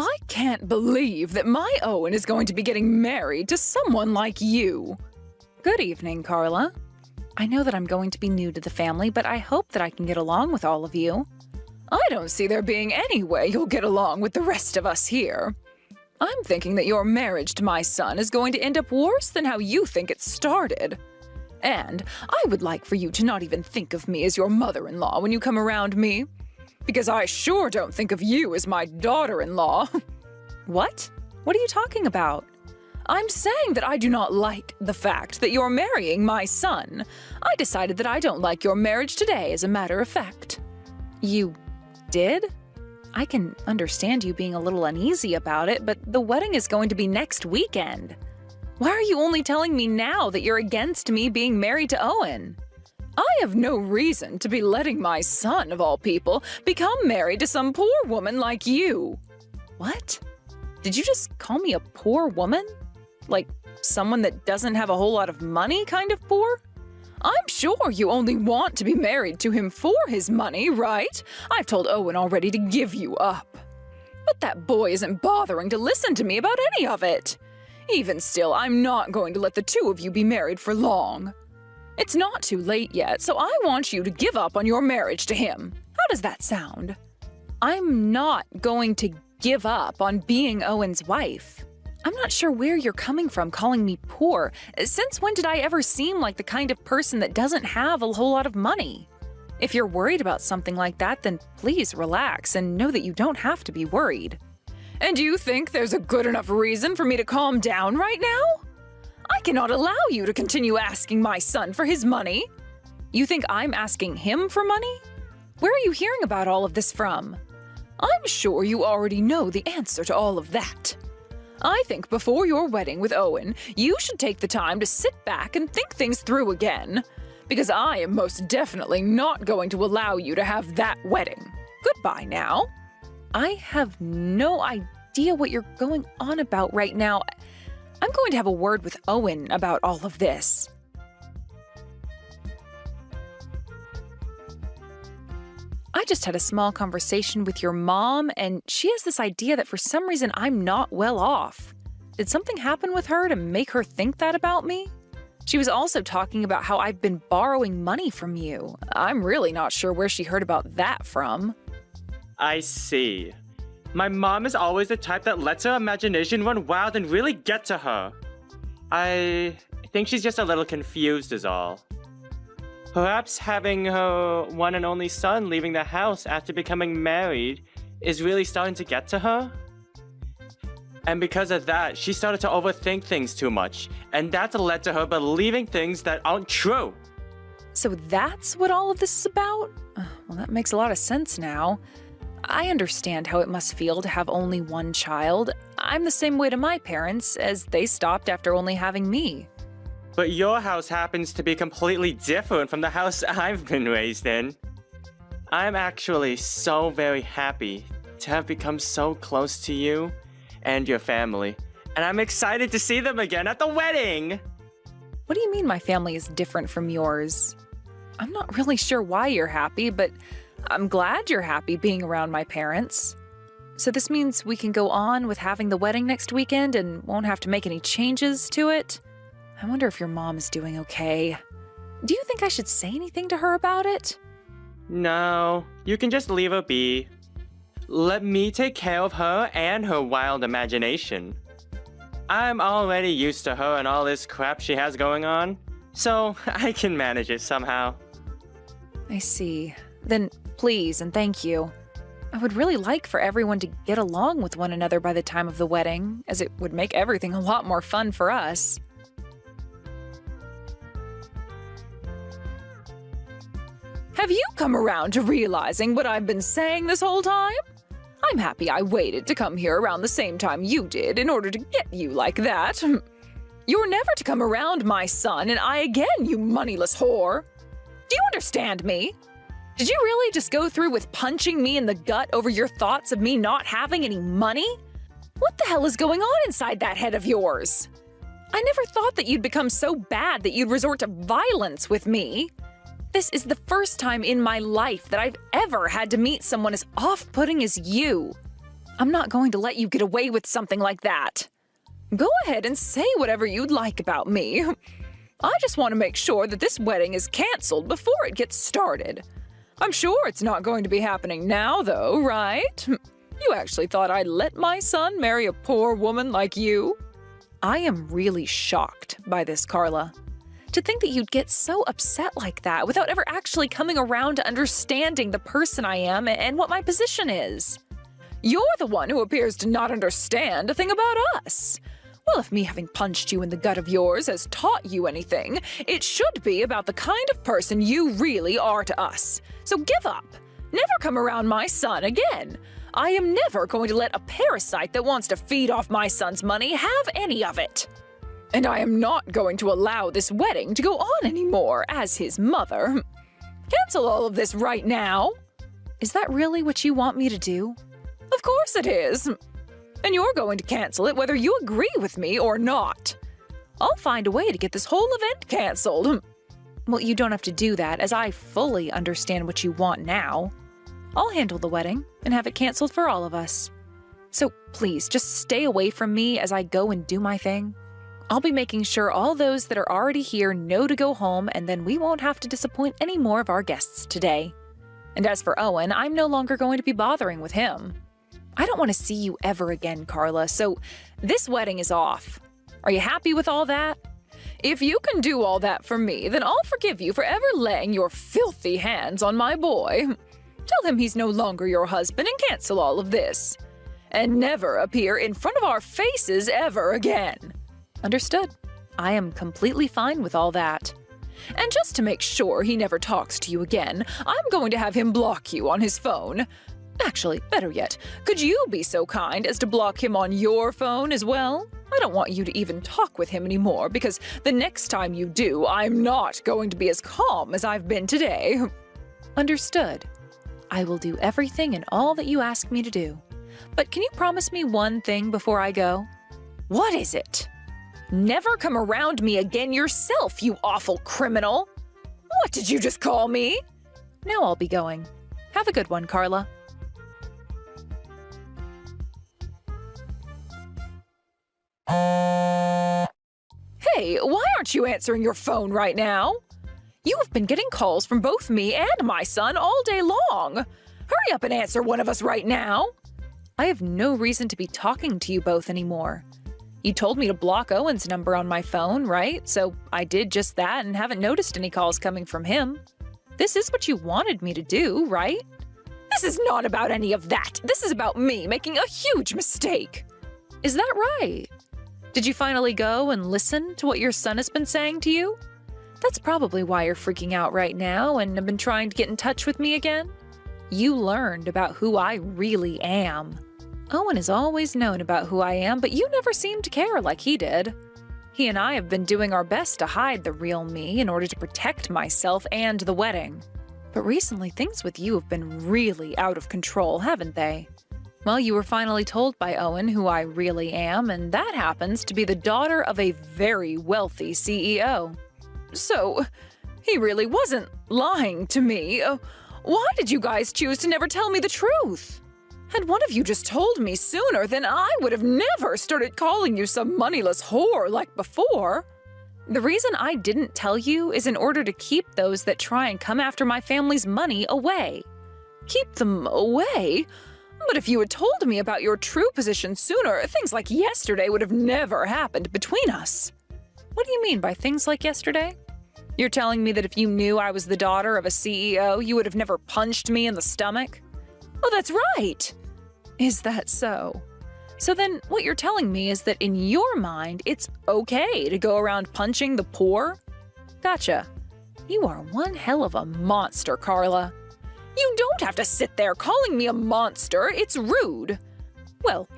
I can't believe that my Owen is going to be getting married to someone like you. Good evening, Carla. I know that I'm going to be new to the family, but I hope that I can get along with all of you. I don't see there being any way you'll get along with the rest of us here. I'm thinking that your marriage to my son is going to end up worse than how you think it started. And I would like for you to not even think of me as your mother-in-law when you come around me. Because I sure don't think of you as my daughter-in-law. What? What are you talking about? I'm saying that I do not like the fact that you're marrying my son. I decided that I don't like your marriage today, as a matter of fact. You did? I can understand you being a little uneasy about it, but the wedding is going to be next weekend. Why are you only telling me now that you're against me being married to Owen? I have no reason to be letting my son, of all people, become married to some poor woman like you. What? Did you just call me a poor woman? Like someone that doesn't have a whole lot of money kind of poor? I'm sure you only want to be married to him for his money, right? I've told Owen already to give you up. But that boy isn't bothering to listen to me about any of it. Even still, I'm not going to let the two of you be married for long. It's not too late yet, so I want you to give up on your marriage to him. How does that sound? I'm not going to give up on being Owen's wife. I'm not sure where you're coming from calling me poor. Since when did I ever seem like the kind of person that doesn't have a whole lot of money? If you're worried about something like that, then please relax and know that you don't have to be worried. And you think there's a good enough reason for me to calm down right now? I cannot allow you to continue asking my son for his money. You think I'm asking him for money? Where are you hearing about all of this from? I'm sure you already know the answer to all of that. I think before your wedding with Owen, you should take the time to sit back and think things through again. Because I am most definitely not going to allow you to have that wedding. Goodbye now. I have no idea what you're going on about right now. I'm going to have a word with Owen about all of this. I just had a small conversation with your mom, and she has this idea that for some reason I'm not well off. Did something happen with her to make her think that about me? She was also talking about how I've been borrowing money from you. I'm really not sure where she heard about that from. I see. My mom is always the type that lets her imagination run wild and really get to her. I think she's just a little confused is all. Perhaps having her one and only son leaving the house after becoming married is really starting to get to her. And because of that, she started to overthink things too much, and that's led to her believing things that aren't true. So that's what all of this is about? Well, that makes a lot of sense now. I understand how it must feel to have only one child. I'm the same way to my parents, as they stopped after only having me. But your house happens to be completely different from the house I've been raised in. I'm actually so very happy to have become so close to you and your family, and I'm excited to see them again at the wedding! What do you mean my family is different from yours? I'm not really sure why you're happy, but I'm glad you're happy being around my parents. So this means we can go on with having the wedding next weekend and won't have to make any changes to it? I wonder if your mom is doing okay. Do you think I should say anything to her about it? No, you can just leave her be. Let me take care of her and her wild imagination. I'm already used to her and all this crap she has going on, so I can manage it somehow. I see. Then please and thank you. I would really like for everyone to get along with one another by the time of the wedding, as it would make everything a lot more fun for us. Have you come around to realizing what I've been saying this whole time? I'm happy I waited to come here around the same time you did in order to get you like that. You're never to come around my son and I again, you moneyless whore. Do you understand me? Did you really just go through with punching me in the gut over your thoughts of me not having any money? What the hell is going on inside that head of yours? I never thought that you'd become so bad that you'd resort to violence with me. This is the first time in my life that I've ever had to meet someone as off-putting as you. I'm not going to let you get away with something like that. Go ahead and say whatever you'd like about me. I just want to make sure that this wedding is canceled before it gets started. I'm sure it's not going to be happening now, though, right? You actually thought I'd let my son marry a poor woman like you? I am really shocked by this, Carla. To think that you'd get so upset like that without ever actually coming around to understanding the person I am and what my position is. You're the one who appears to not understand a thing about us. Well, if me having punched you in the gut of yours has taught you anything, it should be about the kind of person you really are to us. So give up. Never come around my son again. I am never going to let a parasite that wants to feed off my son's money have any of it. And I am not going to allow this wedding to go on anymore as his mother. Cancel all of this right now. Is that really what you want me to do? Of course it is. And you're going to cancel it whether you agree with me or not. I'll find a way to get this whole event canceled. Well, you don't have to do that, as I fully understand what you want now. I'll handle the wedding and have it canceled for all of us. So please, just stay away from me as I go and do my thing. I'll be making sure all those that are already here know to go home, and then we won't have to disappoint any more of our guests today. And as for Owen, I'm no longer going to be bothering with him. I don't want to see you ever again, Carla, so this wedding is off. Are you happy with all that? If you can do all that for me, then I'll forgive you for ever laying your filthy hands on my boy. Tell him he's no longer your husband and cancel all of this. And never appear in front of our faces ever again. Understood. I am completely fine with all that. And just to make sure he never talks to you again, I'm going to have him block you on his phone. Actually, better yet, could you be so kind as to block him on your phone as well? I don't want you to even talk with him anymore, because the next time you do, I'm not going to be as calm as I've been today. Understood. I will do everything and all that you ask me to do. But can you promise me one thing before I go? What is it? Never come around me again yourself, you awful criminal! What did you just call me? Now I'll be going. Have a good one, Carla. Hey, why aren't you answering your phone right now? You have been getting calls from both me and my son all day long. Hurry up and answer one of us right now. I have no reason to be talking to you both anymore. You told me to block Owen's number on my phone, right? So I did just that and haven't noticed any calls coming from him. This is what you wanted me to do, right? This is not about any of that. This is about me making a huge mistake. Is that right? Did you finally go and listen to what your son has been saying to you? That's probably why you're freaking out right now and have been trying to get in touch with me again. You learned about who I really am. Owen has always known about who I am, but you never seemed to care like he did. He and I have been doing our best to hide the real me in order to protect myself and the wedding. But recently, things with you have been really out of control, haven't they? Well, you were finally told by Owen who I really am, and that happens to be the daughter of a very wealthy CEO. So, he really wasn't lying to me. Why did you guys choose to never tell me the truth? Had one of you just told me sooner, then I would have never started calling you some moneyless whore like before. The reason I didn't tell you is in order to keep those that try and come after my family's money away. Keep them away? But if you had told me about your true position sooner, things like yesterday would have never happened between us. What do you mean by things like yesterday? You're telling me that if you knew I was the daughter of a CEO, you would have never punched me in the stomach? Oh, that's right! Is that so? So then what you're telling me is that in your mind, it's okay to go around punching the poor? Gotcha. You are one hell of a monster, Carla. You don't have to sit there calling me a monster. It's rude. Well,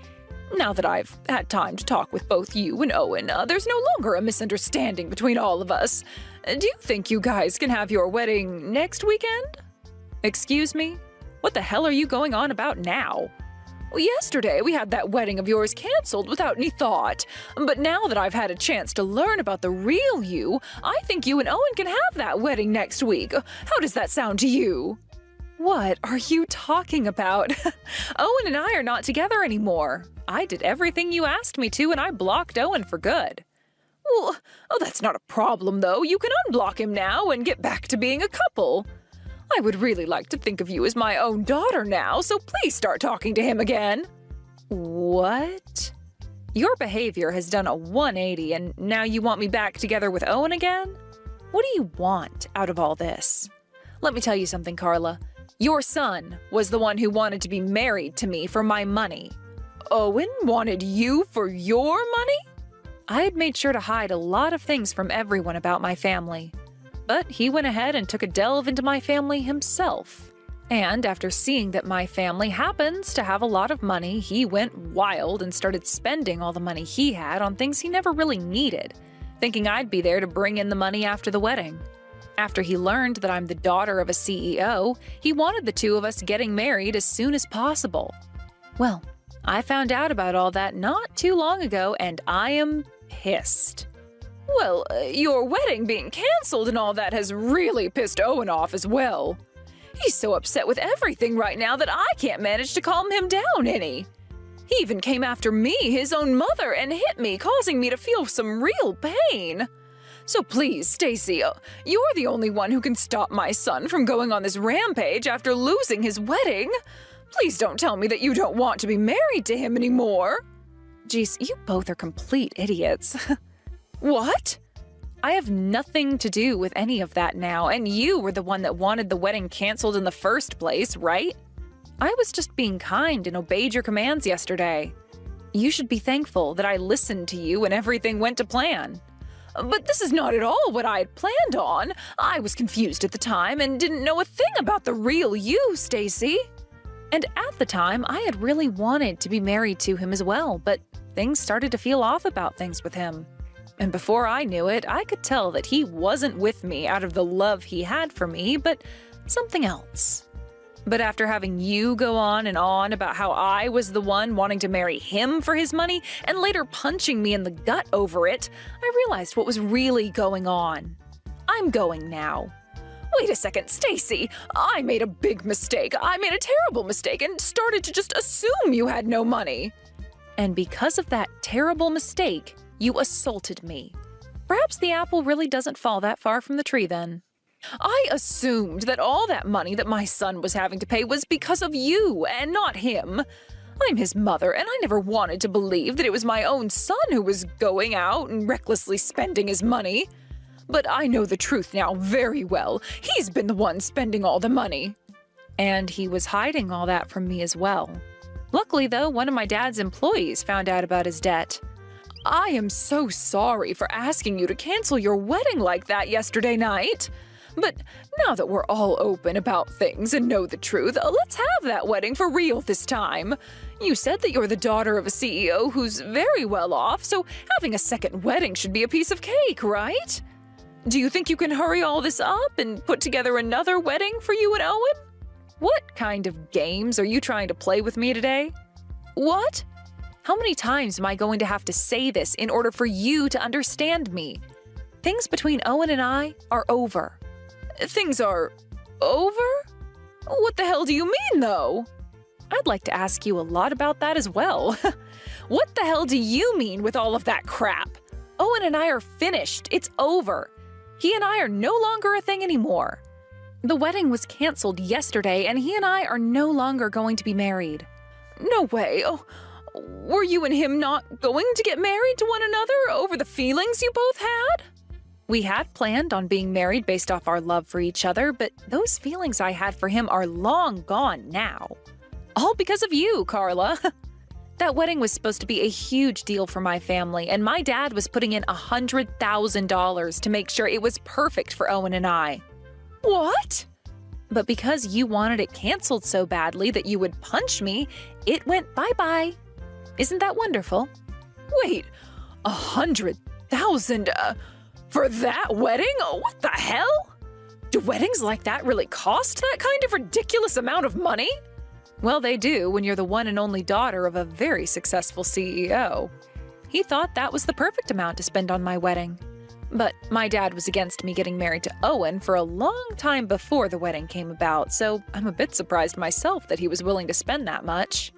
now that I've had time to talk with both you and Owen, there's no longer a misunderstanding between all of us. Do you think you guys can have your wedding next weekend? Excuse me? What the hell are you going on about now? Well, yesterday we had that wedding of yours canceled without any thought. But now that I've had a chance to learn about the real you, I think you and Owen can have that wedding next week. How does that sound to you? What are you talking about? Owen and I are not together anymore. I did everything you asked me to, and I blocked Owen for good. Well, that's not a problem, though. You can unblock him now and get back to being a couple. I would really like to think of you as my own daughter now, so please start talking to him again. What? Your behavior has done a 180, and now you want me back together with Owen again? What do you want out of all this? Let me tell you something, Carla. Your son was the one who wanted to be married to me for my money. Owen wanted you for your money? I had made sure to hide a lot of things from everyone about my family. But he went ahead and took a delve into my family himself. And after seeing that my family happens to have a lot of money, he went wild and started spending all the money he had on things he never really needed, thinking I'd be there to bring in the money after the wedding. After he learned that I'm the daughter of a CEO, he wanted the two of us getting married as soon as possible. Well, I found out about all that not too long ago, and I am pissed. Well, your wedding being canceled and all that has really pissed Owen off as well. He's so upset with everything right now that I can't manage to calm him down any. He even came after me, his own mother, and hit me, causing me to feel some real pain. So please, Stacy, you're the only one who can stop my son from going on this rampage after losing his wedding. Please don't tell me that you don't want to be married to him anymore. Geez, you both are complete idiots. What? I have nothing to do with any of that now, and you were the one that wanted the wedding canceled in the first place, right? I was just being kind and obeyed your commands yesterday. You should be thankful that I listened to you and everything went to plan. But this is not at all what I had planned on. I was confused at the time and didn't know a thing about the real you, Stacy. And at the time, I had really wanted to be married to him as well, but things started to feel off about things with him. And before I knew it, I could tell that he wasn't with me out of the love he had for me, but something else. But after having you go on and on about how I was the one wanting to marry him for his money and later punching me in the gut over it, I realized what was really going on. I'm going now. Wait a second, Stacy. I made a big mistake. I made a terrible mistake and started to just assume you had no money. And because of that terrible mistake, you assaulted me. Perhaps the apple really doesn't fall that far from the tree then. I assumed that all that money that my son was having to pay was because of you and not him. I'm his mother, and I never wanted to believe that it was my own son who was going out and recklessly spending his money. But I know the truth now very well. He's been the one spending all the money. And he was hiding all that from me as well. Luckily, though, one of my dad's employees found out about his debt. I am so sorry for asking you to cancel your wedding like that yesterday night. But now that we're all open about things and know the truth, let's have that wedding for real this time. You said that you're the daughter of a CEO who's very well off, so having a second wedding should be a piece of cake, right? Do you think you can hurry all this up and put together another wedding for you and Owen? What kind of games are you trying to play with me today? What? How many times am I going to have to say this in order for you to understand me? Things between Owen and I are over. Things are over? What the hell do you mean, though? I'd like to ask you a lot about that as well. What the hell do you mean with all of that crap? Owen and I are finished. It's over. He and I are no longer a thing anymore. The wedding was canceled yesterday, and he and I are no longer going to be married. No way. Oh, were you and him not going to get married to one another over the feelings you both had? We had planned on being married based off our love for each other, but those feelings I had for him are long gone now. All because of you, Carla. That wedding was supposed to be a huge deal for my family, and my dad was putting in $100,000 to make sure it was perfect for Owen and I. What? But because you wanted it canceled so badly that you would punch me, it went bye-bye. Isn't that wonderful? Wait, $100,000 for that wedding? What the hell? Do weddings like that really cost that kind of ridiculous amount of money? Well, they do when you're the one and only daughter of a very successful CEO. He thought that was the perfect amount to spend on my wedding. But my dad was against me getting married to Owen for a long time before the wedding came about, so I'm a bit surprised myself that he was willing to spend that much.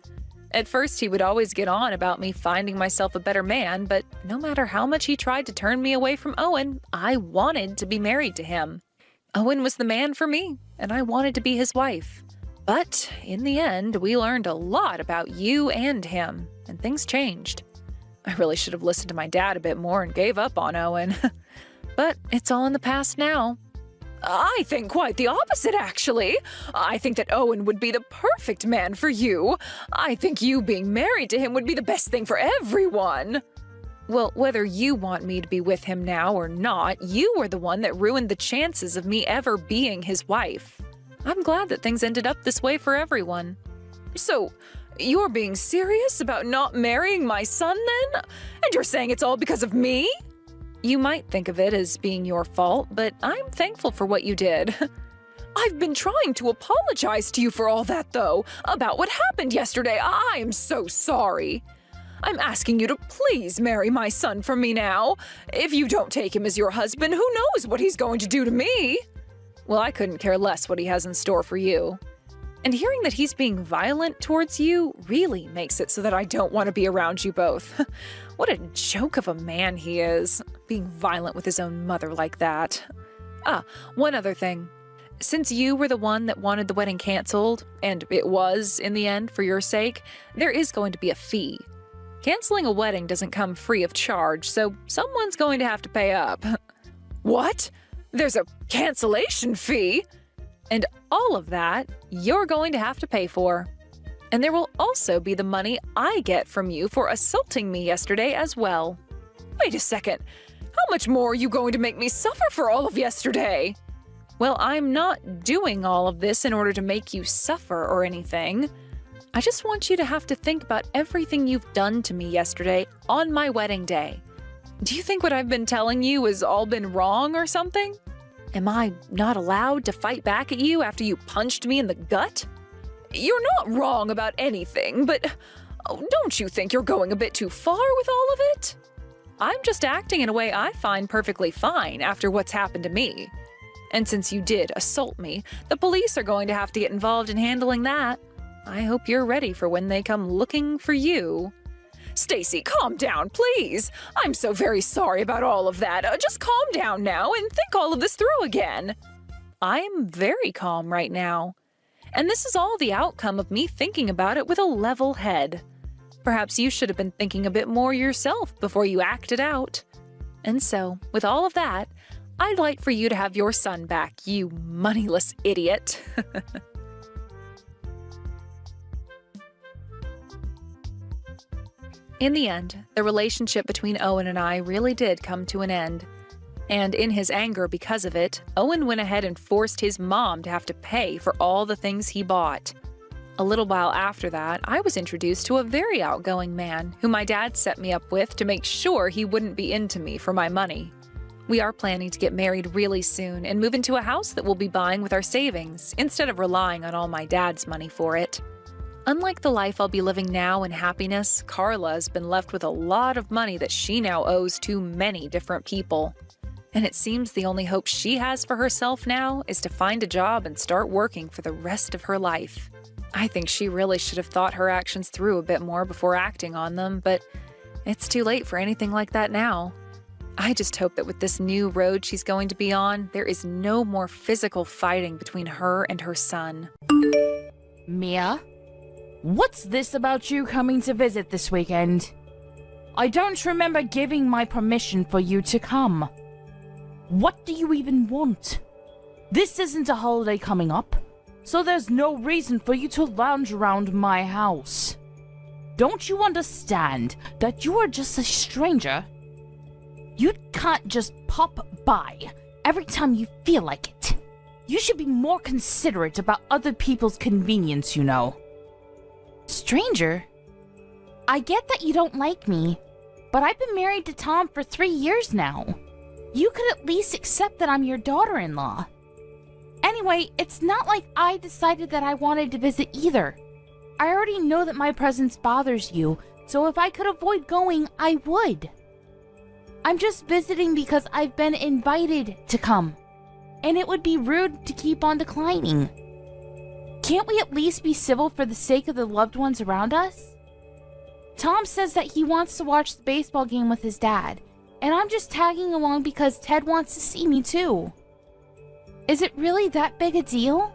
At first, he would always get on about me finding myself a better man, but no matter how much he tried to turn me away from Owen, I wanted to be married to him. Owen was the man for me, and I wanted to be his wife. But in the end, we learned a lot about you and him, and things changed. I really should have listened to my dad a bit more and gave up on Owen. But it's all in the past now. I think quite the opposite, actually. I think that Owen would be the perfect man for you. I think you being married to him would be the best thing for everyone. Well, whether you want me to be with him now or not, you were the one that ruined the chances of me ever being his wife. I'm glad that things ended up this way for everyone. So, you're being serious about not marrying my son then? And you're saying it's all because of me? You might think of it as being your fault, but I'm thankful for what you did. I've been trying to apologize to you for all that, though, about what happened yesterday. I am so sorry. I'm asking you to please marry my son for me now. If you don't take him as your husband, who knows what he's going to do to me? Well, I couldn't care less what he has in store for you. And hearing that he's being violent towards you really makes it so that I don't want to be around you both. What a joke of a man he is, being violent with his own mother like that. One other thing. Since you were the one that wanted the wedding canceled, and it was, in the end, for your sake, there is going to be a fee. Canceling a wedding doesn't come free of charge, so someone's going to have to pay up. What? There's a cancellation fee? And all of that, you're going to have to pay for. And there will also be the money I get from you for assaulting me yesterday as well. Wait a second. How much more are you going to make me suffer for all of yesterday? Well, I'm not doing all of this in order to make you suffer or anything. I just want you to have to think about everything you've done to me yesterday on my wedding day. Do you think what I've been telling you has all been wrong or something? Am I not allowed to fight back at you after you punched me in the gut? You're not wrong about anything, but don't you think you're going a bit too far with all of it? I'm just acting in a way I find perfectly fine after what's happened to me. And since you did assault me, the police are going to have to get involved in handling that. I hope you're ready for when they come looking for you. Stacy, calm down, please. I'm so very sorry about all of that. Just calm down now and think all of this through again. I'm very calm right now. And this is all the outcome of me thinking about it with a level head. Perhaps you should have been thinking a bit more yourself before you acted out. And so, with all of that, I'd like for you to have your son back, you moneyless idiot. In the end, the relationship between Owen and I really did come to an end. And in his anger because of it, Owen went ahead and forced his mom to have to pay for all the things he bought. A little while after that, I was introduced to a very outgoing man who my dad set me up with to make sure he wouldn't be into me for my money. We are planning to get married really soon and move into a house that we'll be buying with our savings instead of relying on all my dad's money for it. Unlike the life I'll be living now in happiness, Carla has been left with a lot of money that she now owes to many different people. And it seems the only hope she has for herself now is to find a job and start working for the rest of her life. I think she really should have thought her actions through a bit more before acting on them, but it's too late for anything like that now. I just hope that with this new road she's going to be on, there is no more physical fighting between her and her son. Mia? What's this about you coming to visit this weekend? I don't remember giving my permission for you to come. What do you even want? This isn't a holiday coming up, so there's no reason for you to lounge around my house. Don't you understand that you are just a stranger? You can't just pop by every time you feel like it. You should be more considerate about other people's convenience, you know. Stranger? I get that you don't like me, but I've been married to Tom for 3 years now. You could at least accept that I'm your daughter-in-law. Anyway, it's not like I decided that I wanted to visit either. I already know that my presence bothers you, so if I could avoid going, I would. I'm just visiting because I've been invited to come. And it would be rude to keep on declining. Can't we at least be civil for the sake of the loved ones around us? Tom says that he wants to watch the baseball game with his dad, and I'm just tagging along because Ted wants to see me too. Is it really that big a deal?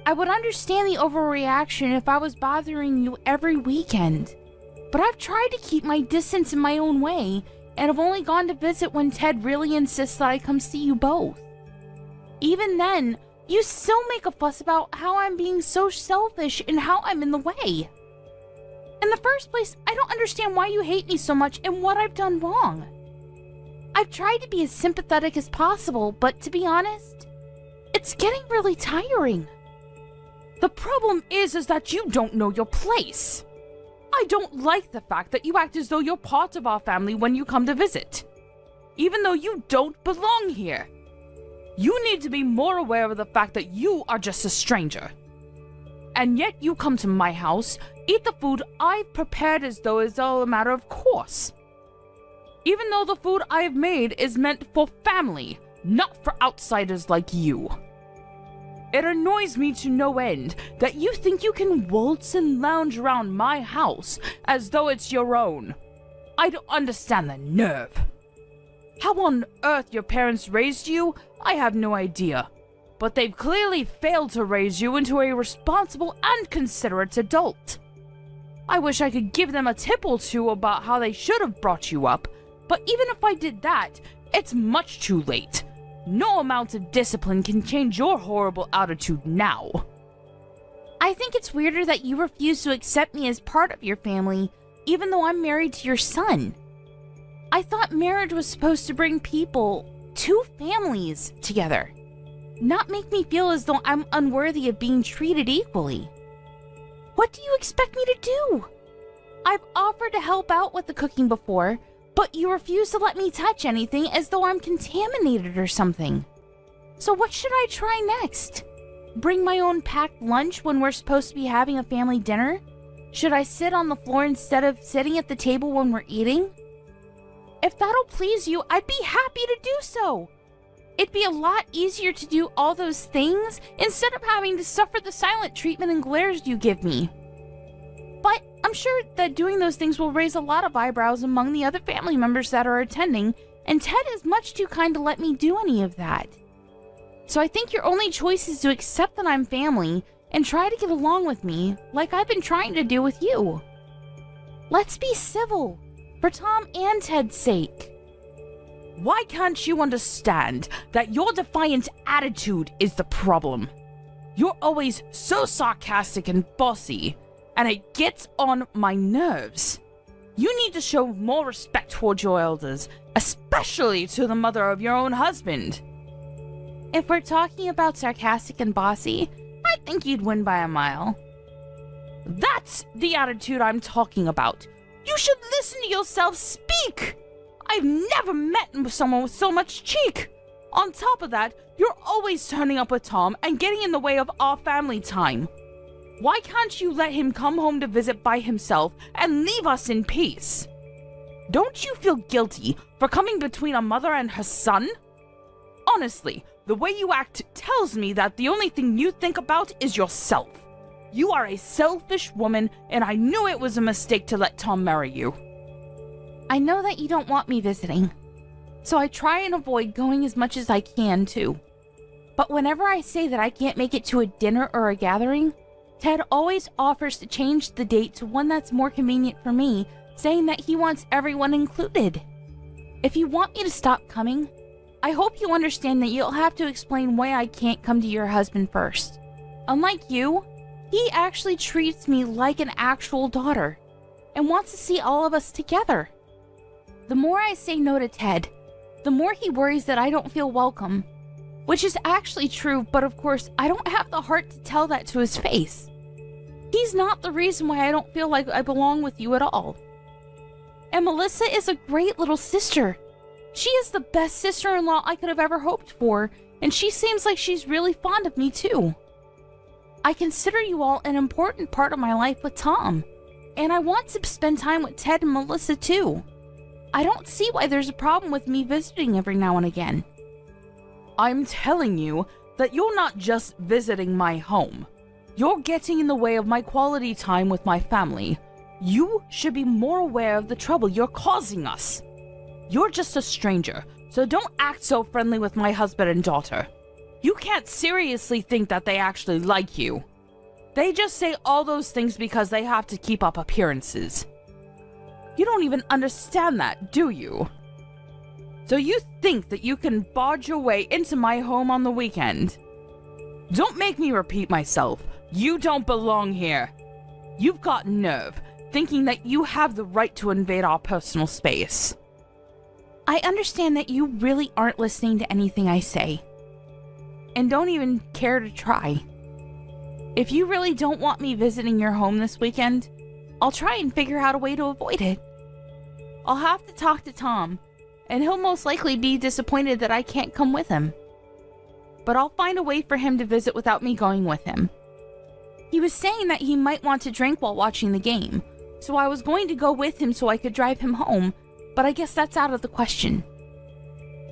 I would understand the overreaction if I was bothering you every weekend, but I've tried to keep my distance in my own way, and I've only gone to visit when Ted really insists that I come see you both. Even then, you still make a fuss about how I'm being so selfish and how I'm in the way. In the first place, I don't understand why you hate me so much and what I've done wrong. I've tried to be as sympathetic as possible, but to be honest, it's getting really tiring. The problem is that you don't know your place. I don't like the fact that you act as though you're part of our family when you come to visit, even though you don't belong here. You need to be more aware of the fact that you are just a stranger. And yet you come to my house, eat the food I've prepared as though it's all a matter of course. Even though the food I have made is meant for family, not for outsiders like you. It annoys me to no end that you think you can waltz and lounge around my house as though it's your own. I don't understand the nerve. How on earth your parents raised you, I have no idea. But they've clearly failed to raise you into a responsible and considerate adult. I wish I could give them a tip or two about how they should have brought you up, but even if I did that, it's much too late. No amount of discipline can change your horrible attitude now. I think it's weirder that you refuse to accept me as part of your family, even though I'm married to your son. I thought marriage was supposed to bring people, two families, together. Not make me feel as though I'm unworthy of being treated equally. What do you expect me to do? I've offered to help out with the cooking before, but you refuse to let me touch anything as though I'm contaminated or something. So what should I try next? Bring my own packed lunch when we're supposed to be having a family dinner? Should I sit on the floor instead of sitting at the table when we're eating? If that'll please you, I'd be happy to do so. It'd be a lot easier to do all those things instead of having to suffer the silent treatment and glares you give me. But I'm sure that doing those things will raise a lot of eyebrows among the other family members that are attending, and Ted is much too kind to let me do any of that. So I think your only choice is to accept that I'm family and try to get along with me like I've been trying to do with you. Let's be civil, for Tom and Ted's sake. Why can't you understand that your defiant attitude is the problem? You're always so sarcastic and bossy, and it gets on my nerves. You need to show more respect towards your elders, especially to the mother of your own husband. If we're talking about sarcastic and bossy, I think you'd win by a mile. That's the attitude I'm talking about. You should listen to yourself speak. I've never met someone with so much cheek. On top of that, you're always turning up with Tom and getting in the way of our family time. Why can't you let him come home to visit by himself and leave us in peace? Don't you feel guilty for coming between a mother and her son? Honestly, the way you act tells me that the only thing you think about is yourself. You are a selfish woman, and I knew it was a mistake to let Tom marry you. I know that you don't want me visiting, so I try and avoid going as much as I can, too. But whenever I say that I can't make it to a dinner or a gathering, Ted always offers to change the date to one that's more convenient for me, saying that he wants everyone included. If you want me to stop coming, I hope you understand that you'll have to explain why I can't come to your husband first. Unlike you, he actually treats me like an actual daughter and wants to see all of us together. The more I say no to Ted, the more he worries that I don't feel welcome, which is actually true, but of course, I don't have the heart to tell that to his face. He's not the reason why I don't feel like I belong with you at all. And Melissa is a great little sister. She is the best sister-in-law I could have ever hoped for, and she seems like she's really fond of me too. I consider you all an important part of my life with Tom, and I want to spend time with Ted and Melissa too. I don't see why there's a problem with me visiting every now and again. I'm telling you that you're not just visiting my home. You're getting in the way of my quality time with my family. You should be more aware of the trouble you're causing us. You're just a stranger, so don't act so friendly with my husband and daughter. You can't seriously think that they actually like you. They just say all those things because they have to keep up appearances. You don't even understand that, do you? So you think that you can barge your way into my home on the weekend? Don't make me repeat myself. You don't belong here. You've got nerve, thinking that you have the right to invade our personal space. I understand that you really aren't listening to anything I say, and don't even care to try. If you really don't want me visiting your home this weekend, I'll try and figure out a way to avoid it. I'll have to talk to Tom, and he'll most likely be disappointed that I can't come with him. But I'll find a way for him to visit without me going with him. He was saying that he might want to drink while watching the game, so I was going to go with him so I could drive him home, but I guess that's out of the question.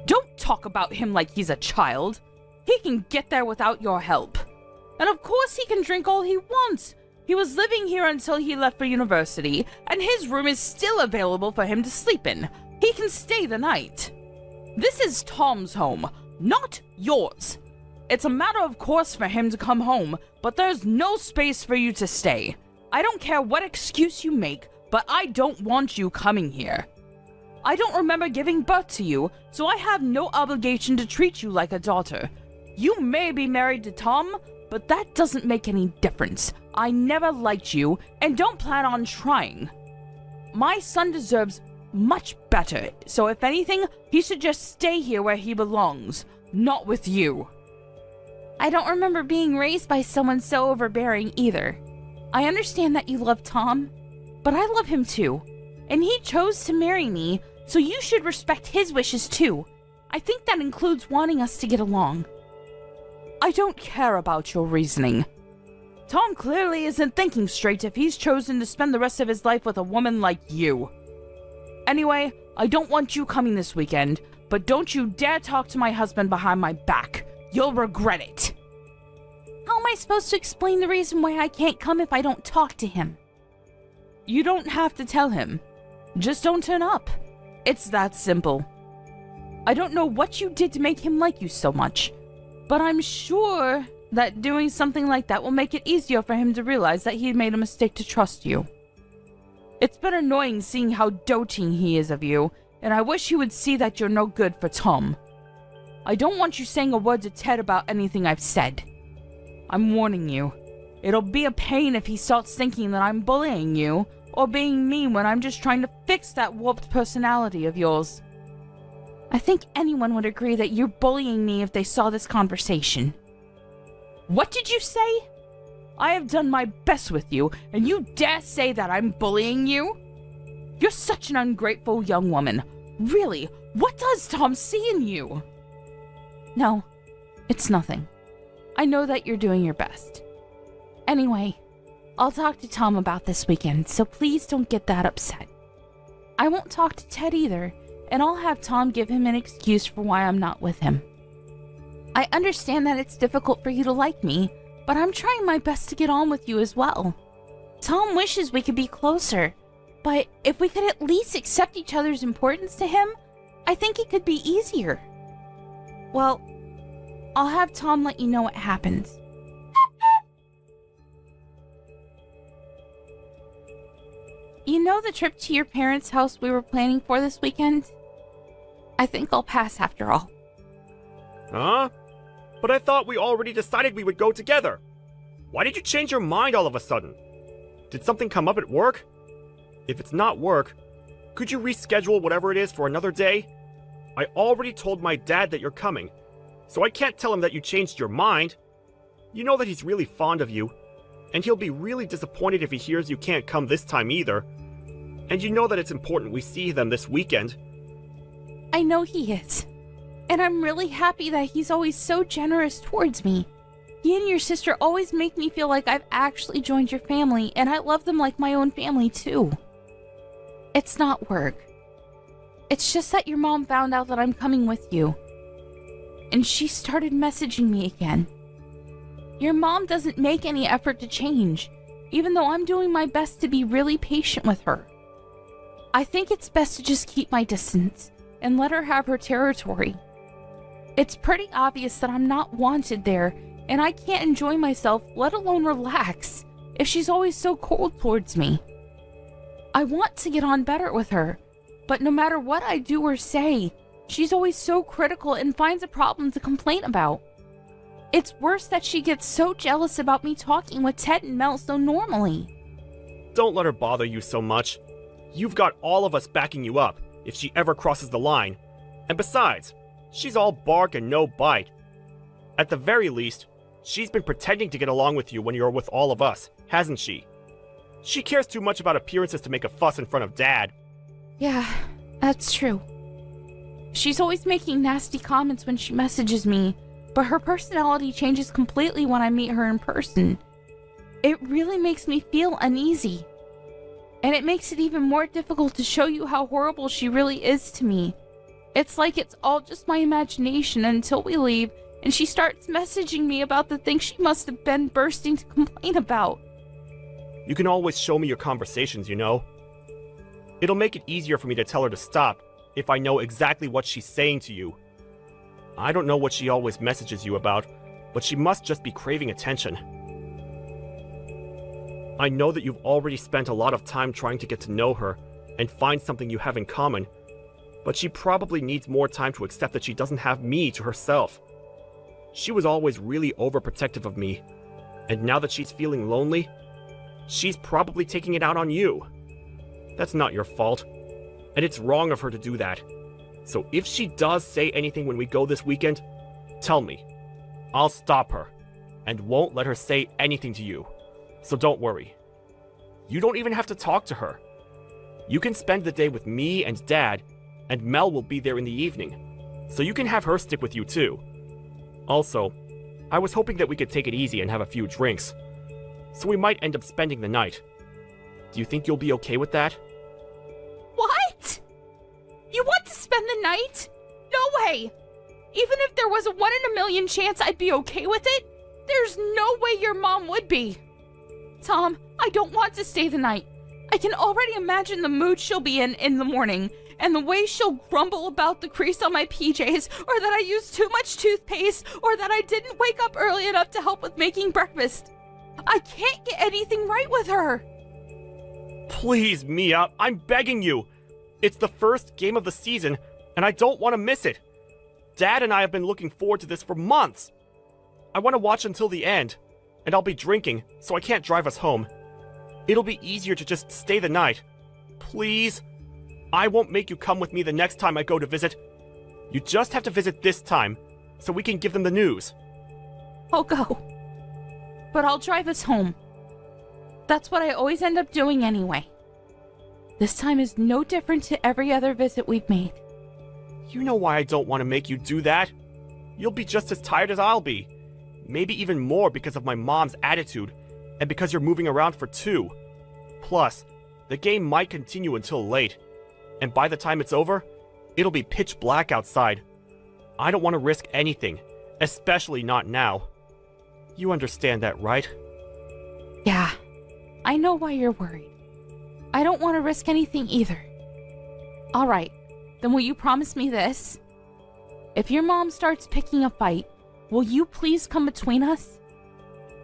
Don't talk about him like he's a child. He can get there without your help. And of course he can drink all he wants. He was living here until he left for university, and his room is still available for him to sleep in. He can stay the night. This is Tom's home, not yours. It's a matter of course for him to come home, but there's no space for you to stay. I don't care what excuse you make, but I don't want you coming here. I don't remember giving birth to you, so I have no obligation to treat you like a daughter. You may be married to Tom, but that doesn't make any difference. I never liked you, and don't plan on trying. My son deserves much better, so if anything, he should just stay here where he belongs, not with you. I don't remember being raised by someone so overbearing either. I understand that you love Tom, but I love him too, and he chose to marry me, so you should respect his wishes too. I think that includes wanting us to get along. I don't care about your reasoning. Tom clearly isn't thinking straight if he's chosen to spend the rest of his life with a woman like you. Anyway, I don't want you coming this weekend, but don't you dare talk to my husband behind my back. You'll regret it. How am I supposed to explain the reason why I can't come if I don't talk to him? You don't have to tell him. Just don't turn up. It's that simple. I don't know what you did to make him like you so much, but I'm sure that doing something like that will make it easier for him to realize that he made a mistake to trust you. It's been annoying seeing how doting he is of you, and I wish he would see that you're no good for Tom. I don't want you saying a word to Ted about anything I've said. I'm warning you. It'll be a pain if he starts thinking that I'm bullying you, or being mean when I'm just trying to fix that warped personality of yours. I think anyone would agree that you're bullying me if they saw this conversation. What did you say? I have done my best with you, and you dare say that I'm bullying you? You're such an ungrateful young woman. Really, what does Tom see in you? No, it's nothing. I know that you're doing your best. Anyway, I'll talk to Tom about this weekend, so please don't get that upset. I won't talk to Ted either, and I'll have Tom give him an excuse for why I'm not with him. I understand that it's difficult for you to like me, but I'm trying my best to get on with you as well. Tom wishes we could be closer, but if we could at least accept each other's importance to him, I think it could be easier. Well, I'll have Tom let you know what happens. You know the trip to your parents' house we were planning for this weekend? I think I'll pass after all. Huh? But I thought we already decided we would go together. Why did you change your mind all of a sudden? Did something come up at work? If it's not work, could you reschedule whatever it is for another day? I already told my dad that you're coming, so I can't tell him that you changed your mind. You know that he's really fond of you, and he'll be really disappointed if he hears you can't come this time either. And you know that it's important we see them this weekend. I know he is. And I'm really happy that he's always so generous towards me. He and your sister always make me feel like I've actually joined your family, and I love them like my own family too. It's not work. It's just that your mom found out that I'm coming with you. And she started messaging me again. Your mom doesn't make any effort to change, even though I'm doing my best to be really patient with her. I think it's best to just keep my distance and let her have her territory. It's pretty obvious that I'm not wanted there, and I can't enjoy myself, let alone relax, if she's always so cold towards me. I want to get on better with her, but no matter what I do or say, she's always so critical and finds a problem to complain about. It's worse that she gets so jealous about me talking with Ted and Mel so normally. Don't let her bother you so much. You've got all of us backing you up if she ever crosses the line. And besides, she's all bark and no bite. At the very least, she's been pretending to get along with you when you're with all of us, hasn't she? She cares too much about appearances to make a fuss in front of Dad. Yeah, that's true. She's always making nasty comments when she messages me, but her personality changes completely when I meet her in person. It really makes me feel uneasy. And it makes it even more difficult to show you how horrible she really is to me. It's like it's all just my imagination until we leave and she starts messaging me about the things she must have been bursting to complain about. You can always show me your conversations, you know. It'll make it easier for me to tell her to stop if I know exactly what she's saying to you. I don't know what she always messages you about, but she must just be craving attention. I know that you've already spent a lot of time trying to get to know her and find something you have in common, but she probably needs more time to accept that she doesn't have me to herself. She was always really overprotective of me, and now that she's feeling lonely, she's probably taking it out on you. That's not your fault, and it's wrong of her to do that. So if she does say anything when we go this weekend, tell me. I'll stop her, and won't let her say anything to you. So don't worry. You don't even have to talk to her. You can spend the day with me and Dad, and Mel will be there in the evening, so you can have her stick with you too. Also, I was hoping that we could take it easy and have a few drinks, so we might end up spending the night. Do you think you'll be okay with that? What? You want to spend the night? No way! Even if there was a 1 in a million chance I'd be okay with it, there's no way your mom would be. Tom, I don't want to stay the night. I can already imagine the mood she'll be in the morning, and the way she'll grumble about the crease on my PJs, or that I used too much toothpaste, or that I didn't wake up early enough to help with making breakfast. I can't get anything right with her. Please, Mia, I'm begging you. It's the first game of the season, and I don't want to miss it. Dad and I have been looking forward to this for months. I want to watch until the end, and I'll be drinking, so I can't drive us home. It'll be easier to just stay the night. Please? I won't make you come with me the next time I go to visit. You just have to visit this time, so we can give them the news. I'll go. But I'll drive us home. That's what I always end up doing anyway. This time is no different to every other visit we've made. You know why I don't want to make you do that. You'll be just as tired as I'll be. Maybe even more because of my mom's attitude, and because you're moving around for 2. Plus, the game might continue until late, and by the time it's over, it'll be pitch black outside. I don't want to risk anything, especially not now. You understand that, right? Yeah, I know why you're worried. I don't want to risk anything either. Alright, then will you promise me this? If your mom starts picking a fight, will you please come between us?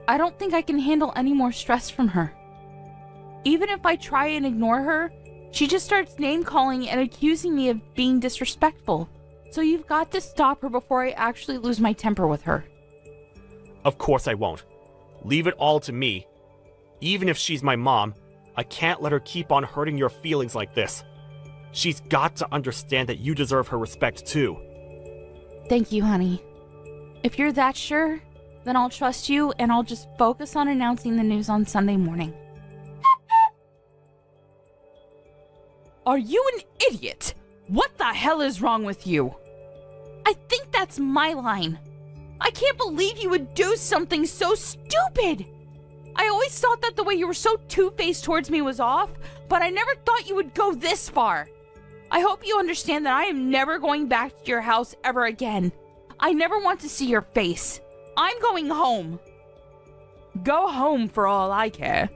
I don't think I can handle any more stress from her. Even if I try and ignore her, she just starts name-calling and accusing me of being disrespectful. So you've got to stop her before I actually lose my temper with her. Of course I won't. Leave it all to me. Even if she's my mom, I can't let her keep on hurting your feelings like this. She's got to understand that you deserve her respect too. Thank you, honey. If you're that sure, then I'll trust you and I'll just focus on announcing the news on Sunday morning. Are you an idiot? What the hell is wrong with you? I think that's my line. I can't believe you would do something so stupid. I always thought that the way you were so two-faced towards me was off, but I never thought you would go this far. I hope you understand that I am never going back to your house ever again. I never want to see your face. I'm going home. Go home for all I care.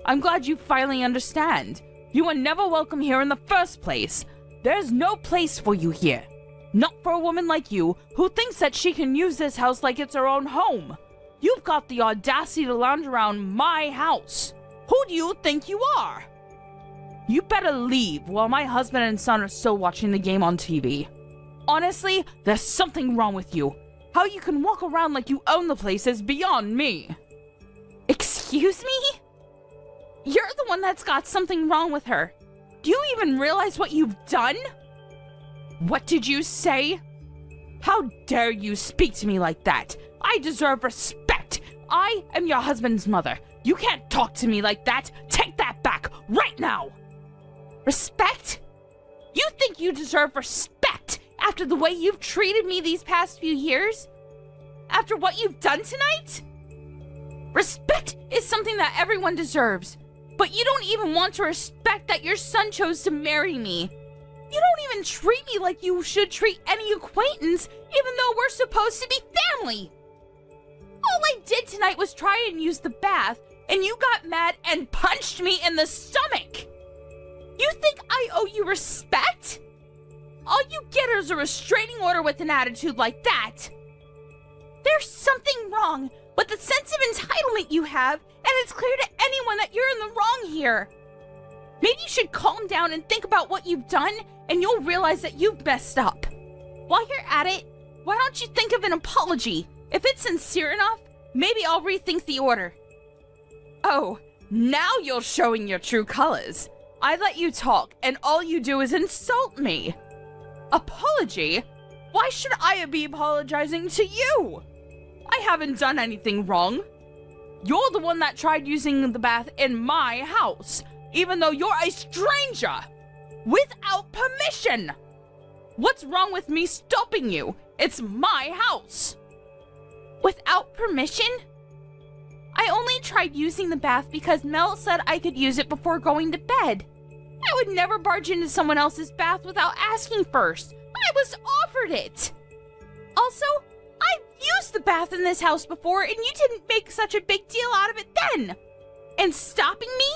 I'm glad you finally understand. You were never welcome here in the first place. There's no place for you here. Not for a woman like you, who thinks that she can use this house like it's her own home. You've got the audacity to lounge around my house. Who do you think you are? You better leave while my husband and son are still watching the game on TV. Honestly, there's something wrong with you. How you can walk around like you own the place is beyond me. Excuse me? You're the one that's got something wrong with her. Do you even realize what you've done? What did you say? How dare you speak to me like that? I deserve respect. I am your husband's mother. You can't talk to me like that. Take that back right now. Respect? You think you deserve respect after the way you've treated me these past few years? After what you've done tonight? Respect is something that everyone deserves, but you don't even want to respect that your son chose to marry me. You don't even treat me like you should treat any acquaintance, even though we're supposed to be family. All I did tonight was try and use the bath, and you got mad and punched me in the stomach. You think I owe you respect? All you get is a restraining order with an attitude like that. There's something wrong with the sense of entitlement you have, and it's clear to anyone that you're in the wrong here. Maybe you should calm down and think about what you've done, and you'll realize that you've messed up. While you're at it, why don't you think of an apology? If it's sincere enough, maybe I'll rethink the order. Oh, now you're showing your true colors. I let you talk, and all you do is insult me. Apology? Why should I be apologizing to you? I haven't done anything wrong. You're the one that tried using the bath in my house, even though you're a stranger, without permission. What's wrong with me stopping you? It's my house. Without permission? I only tried using the bath because Mel said I could use it before going to bed. I would never barge into someone else's bath without asking first. I was offered it. Also, I've used the bath in this house before and you didn't make such a big deal out of it then. And stopping me?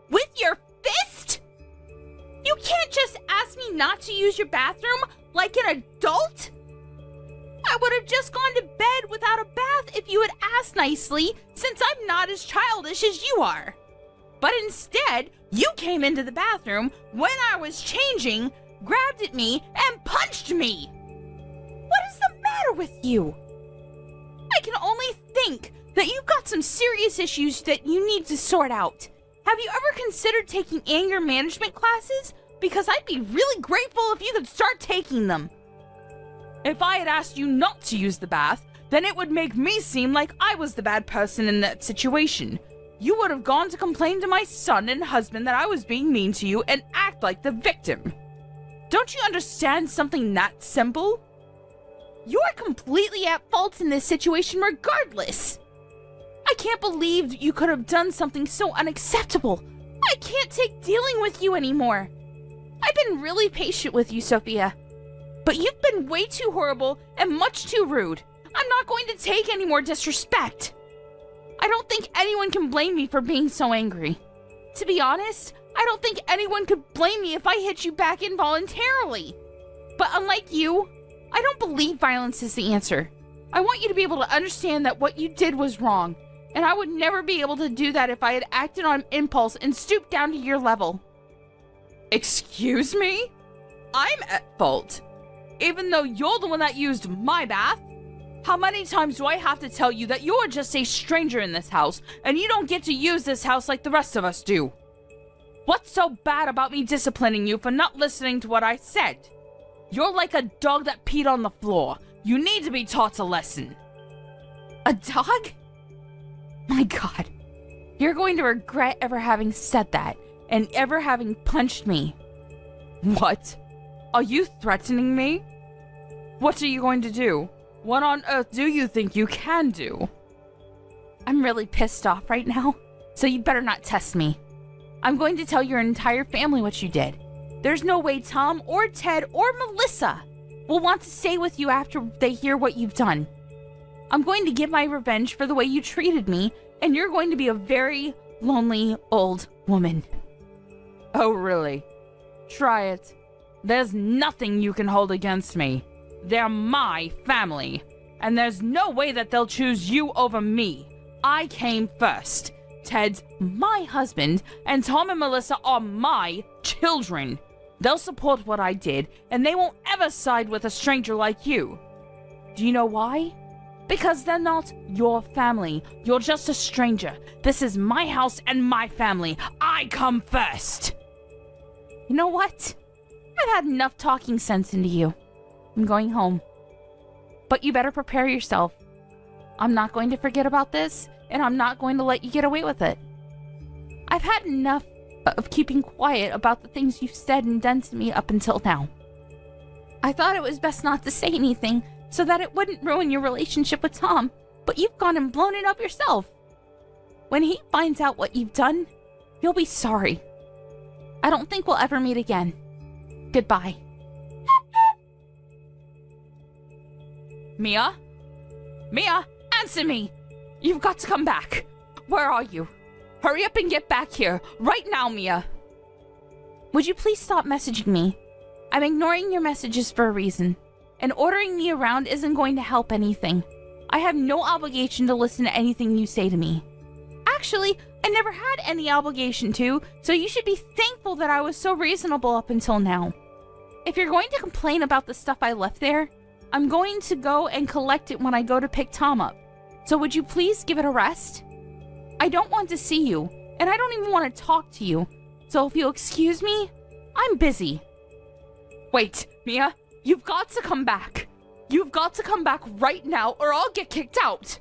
With your fist? You can't just ask me not to use your bathroom like an adult? I would have just gone to bed without a bath if you had asked nicely, since I'm not as childish as you are. But instead, you came into the bathroom when I was changing, grabbed at me, and punched me. What is the matter with you? I can only think that you've got some serious issues that you need to sort out. Have you ever considered taking anger management classes? Because I'd be really grateful if you could start taking them. If I had asked you not to use the bath, then it would make me seem like I was the bad person in that situation. You would have gone to complain to my son and husband that I was being mean to you and act like the victim. Don't you understand something that simple? You're completely at fault in this situation regardless. I can't believe you could have done something so unacceptable. I can't take dealing with you anymore. I've been really patient with you, Sophia. But you've been way too horrible and much too rude. I'm not going to take any more disrespect. I don't think anyone can blame me for being so angry. To be honest, I don't think anyone could blame me if I hit you back involuntarily. But unlike you, I don't believe violence is the answer. I want you to be able to understand that what you did was wrong, and I would never be able to do that if I had acted on impulse and stooped down to your level. Excuse me? I'm at fault. Even though you're the one that used my bath? How many times do I have to tell you that you're just a stranger in this house, and you don't get to use this house like the rest of us do? What's so bad about me disciplining you for not listening to what I said? You're like a dog that peed on the floor. You need to be taught a lesson. A dog? My God. You're going to regret ever having said that, and ever having punched me. What? Are you threatening me? What are you going to do? What on earth do you think you can do? I'm really pissed off right now, so you better not test me. I'm going to tell your entire family what you did. There's no way Tom or Ted or Melissa will want to stay with you after they hear what you've done. I'm going to get my revenge for the way you treated me, and you're going to be a very lonely old woman. Oh, really? Try it. There's nothing you can hold against me. They're my family, and there's no way that they'll choose you over me. I came first. Ted's my husband, and Tom and Melissa are my children. They'll support what I did, and they won't ever side with a stranger like you. Do you know why? Because they're not your family. You're just a stranger. This is my house and my family. I come first. You know what? I've had enough talking sense into you. I'm going home. But you better prepare yourself. I'm not going to forget about this, and I'm not going to let you get away with it. I've had enough of keeping quiet about the things you've said and done to me up until now. I thought it was best not to say anything so that it wouldn't ruin your relationship with Tom, but you've gone and blown it up yourself. When he finds out what you've done, you'll be sorry. I don't think we'll ever meet again. Goodbye. Mia? Mia, answer me! You've got to come back. Where are you? Hurry up and get back here, right now, Mia. Would you please stop messaging me? I'm ignoring your messages for a reason, and ordering me around isn't going to help anything. I have no obligation to listen to anything you say to me. Actually, I never had any obligation to, so you should be thankful that I was so reasonable up until now. If you're going to complain about the stuff I left there, I'm going to go and collect it when I go to pick Tom up. So would you please give it a rest? I don't want to see you, and I don't even want to talk to you. So if you'll excuse me, I'm busy. Wait, Mia, you've got to come back. You've got to come back right now, or I'll get kicked out.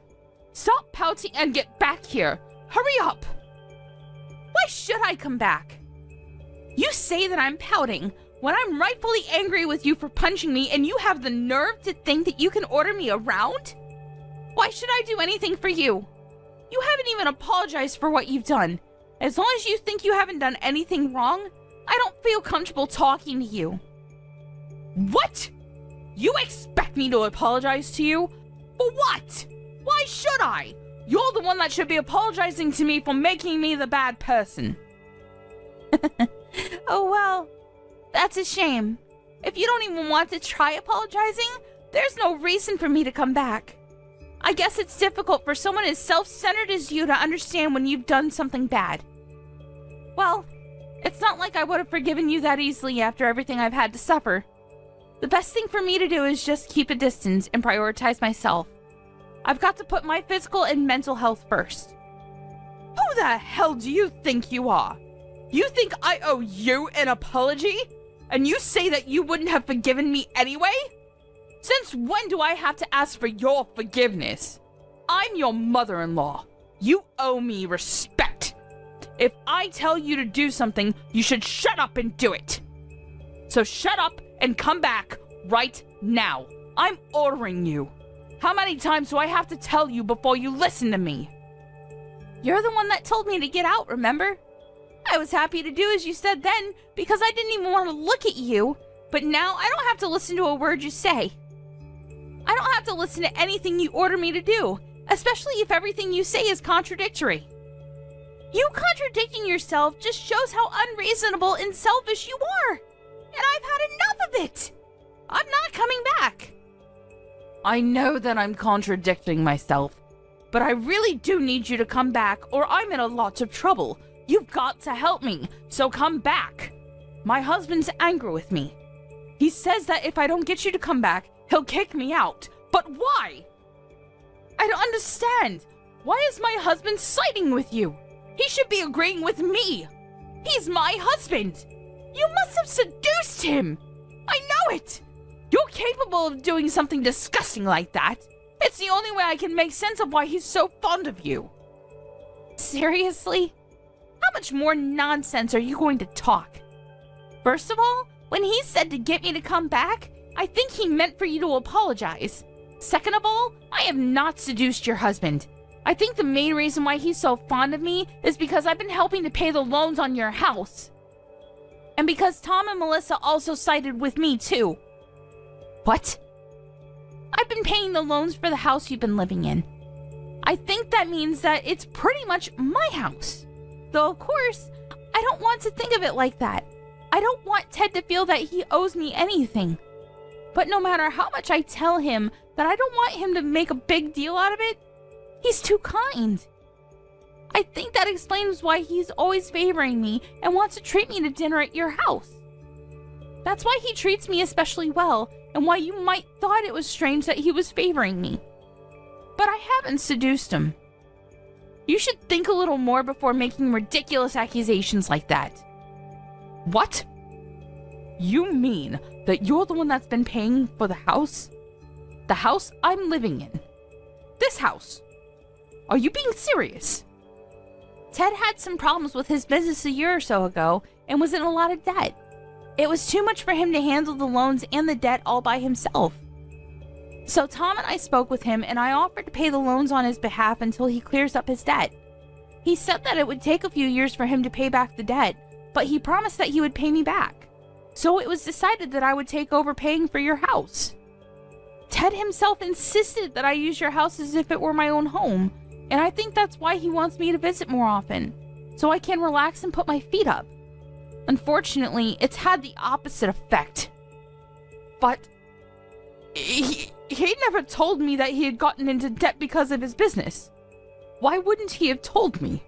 Stop pouting and get back here. Hurry up. Why should I come back? You say that I'm pouting when I'm rightfully angry with you for punching me, and you have the nerve to think that you can order me around? Why should I do anything for you? You haven't even apologized for what you've done. As long as you think you haven't done anything wrong, I don't feel comfortable talking to you. What? You expect me to apologize to you? For what? Why should I? You're the one that should be apologizing to me for making me the bad person. Oh well, that's a shame. If you don't even want to try apologizing, there's no reason for me to come back. I guess it's difficult for someone as self-centered as you to understand when you've done something bad. Well, it's not like I would have forgiven you that easily after everything I've had to suffer. The best thing for me to do is just keep a distance and prioritize myself. I've got to put my physical and mental health first. Who the hell do you think you are? You think I owe you an apology? And you say that you wouldn't have forgiven me anyway? Since when do I have to ask for your forgiveness? I'm your mother-in-law. You owe me respect. If I tell you to do something, you should shut up and do it. So shut up and come back right now. I'm ordering you. How many times do I have to tell you before you listen to me? You're the one that told me to get out, remember? I was happy to do as you said then because I didn't even want to look at you, but now I don't have to listen to a word you say. I don't have to listen to anything you order me to do, especially if everything you say is contradictory. You contradicting yourself just shows how unreasonable and selfish you are, and I've had enough of it. I'm not coming back. I know that I'm contradicting myself, but I really do need you to come back or I'm in a lot of trouble. You've got to help me, so come back. My husband's angry with me. He says that if I don't get you to come back, he'll kick me out. But why? I don't understand. Why is my husband siding with you? He should be agreeing with me. He's my husband. You must have seduced him. I know it. You're capable of doing something disgusting like that. It's the only way I can make sense of why he's so fond of you. Seriously? How much more nonsense are you going to talk? First of all, when he said to get me to come back, I think he meant for you to apologize. Second of all, I have not seduced your husband. I think the main reason why he's so fond of me is because I've been helping to pay the loans on your house. And because Tom and Melissa also sided with me, too. What? I've been paying the loans for the house you've been living in. I think that means that it's pretty much my house. Though, of course, I don't want to think of it like that. I don't want Ted to feel that he owes me anything. But no matter how much I tell him that I don't want him to make a big deal out of it, he's too kind. I think that explains why he's always favoring me and wants to treat me to dinner at your house. That's why he treats me especially well, and why you might thought it was strange that he was favoring me. But I haven't seduced him. You should think a little more before making ridiculous accusations like that. What? You mean that you're the one that's been paying for the house? The house I'm living in? This house? Are you being serious? Ted had some problems with his business a year or so ago and was in a lot of debt. It was too much for him to handle the loans and the debt all by himself. So Tom and I spoke with him, and I offered to pay the loans on his behalf until he clears up his debt. He said that it would take a few years for him to pay back the debt, but he promised that he would pay me back. So it was decided that I would take over paying for your house. Ted himself insisted that I use your house as if it were my own home, and I think that's why he wants me to visit more often, so I can relax and put my feet up. Unfortunately, it's had the opposite effect. But he never told me that he had gotten into debt because of his business. Why wouldn't he have told me?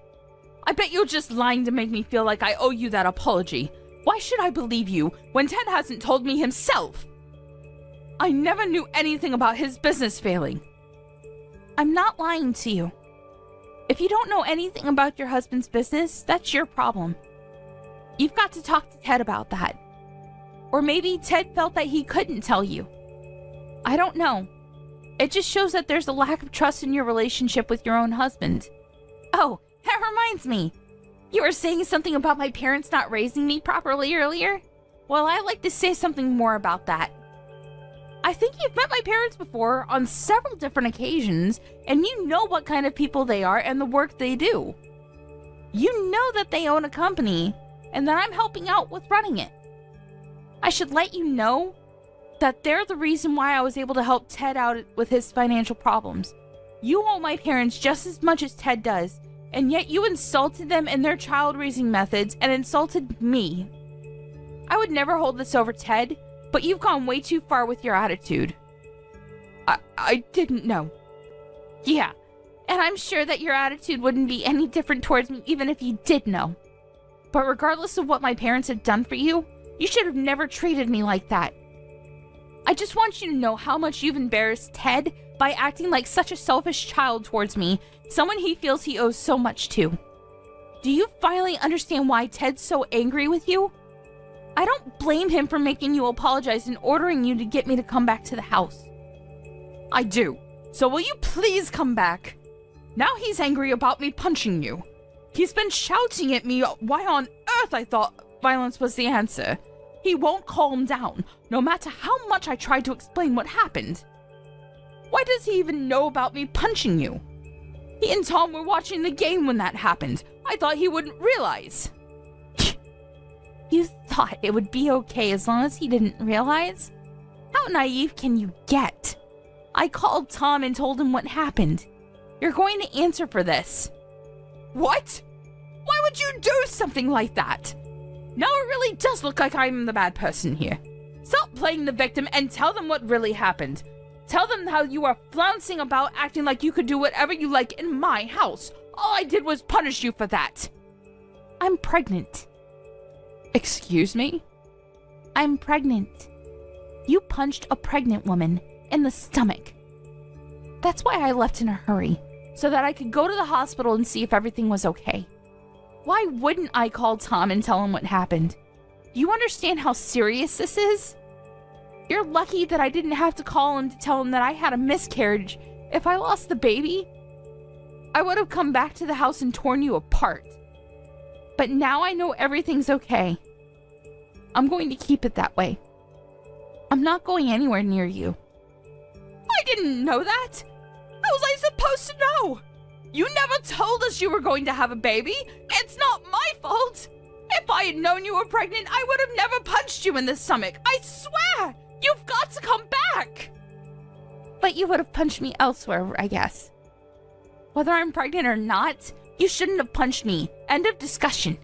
I bet you're just lying to make me feel like I owe you that apology. Why should I believe you when Ted hasn't told me himself? I never knew anything about his business failing. I'm not lying to you. If you don't know anything about your husband's business, that's your problem. You've got to talk to Ted about that. Or maybe Ted felt that he couldn't tell you. I don't know. It just shows that there's a lack of trust in your relationship with your own husband. Oh, that reminds me. You were saying something about my parents not raising me properly earlier? Well, I'd like to say something more about that. I think you've met my parents before on several different occasions, and you know what kind of people they are and the work they do. You know that they own a company, and that I'm helping out with running it. I should let you know that they're the reason why I was able to help Ted out with his financial problems. You owe my parents just as much as Ted does, and yet you insulted them in their child-raising methods and insulted me. I would never hold this over Ted, but you've gone way too far with your attitude. I didn't know. Yeah, and I'm sure that your attitude wouldn't be any different towards me even if you did know. But regardless of what my parents had done for you, you should have never treated me like that. I just want you to know how much you've embarrassed Ted by acting like such a selfish child towards me, someone he feels he owes so much to. Do you finally understand why Ted's so angry with you? I don't blame him for making you apologize and ordering you to get me to come back to the house. I do. So will you please come back? Now he's angry about me punching you. He's been shouting at me why on earth I thought violence was the answer. He won't calm down, no matter how much I tried to explain what happened. Why does he even know about me punching you? He and Tom were watching the game when that happened. I thought he wouldn't realize. You thought it would be okay as long as he didn't realize? How naive can you get? I called Tom and told him what happened. You're going to answer for this. What? Why would you do something like that? Now it really does look like I'm the bad person here. Stop playing the victim and tell them what really happened. Tell them how you are flouncing about acting like you could do whatever you like in my house. All I did was punish you for that. I'm pregnant. Excuse me? I'm pregnant. You punched a pregnant woman in the stomach. That's why I left in a hurry, so that I could go to the hospital and see if everything was okay. Why wouldn't I call Tom and tell him what happened? Do you understand how serious this is? You're lucky that I didn't have to call him to tell him that I had a miscarriage. If I lost the baby, I would have come back to the house and torn you apart. But now I know everything's okay. I'm going to keep it that way. I'm not going anywhere near you. I didn't know that. How was I supposed to know? You never told us you were going to have a baby. It's not my fault. If I had known you were pregnant, I would have never punched you in the stomach. I swear! You've got to come back! But you would have punched me elsewhere, I guess. Whether I'm pregnant or not, you shouldn't have punched me. End of discussion.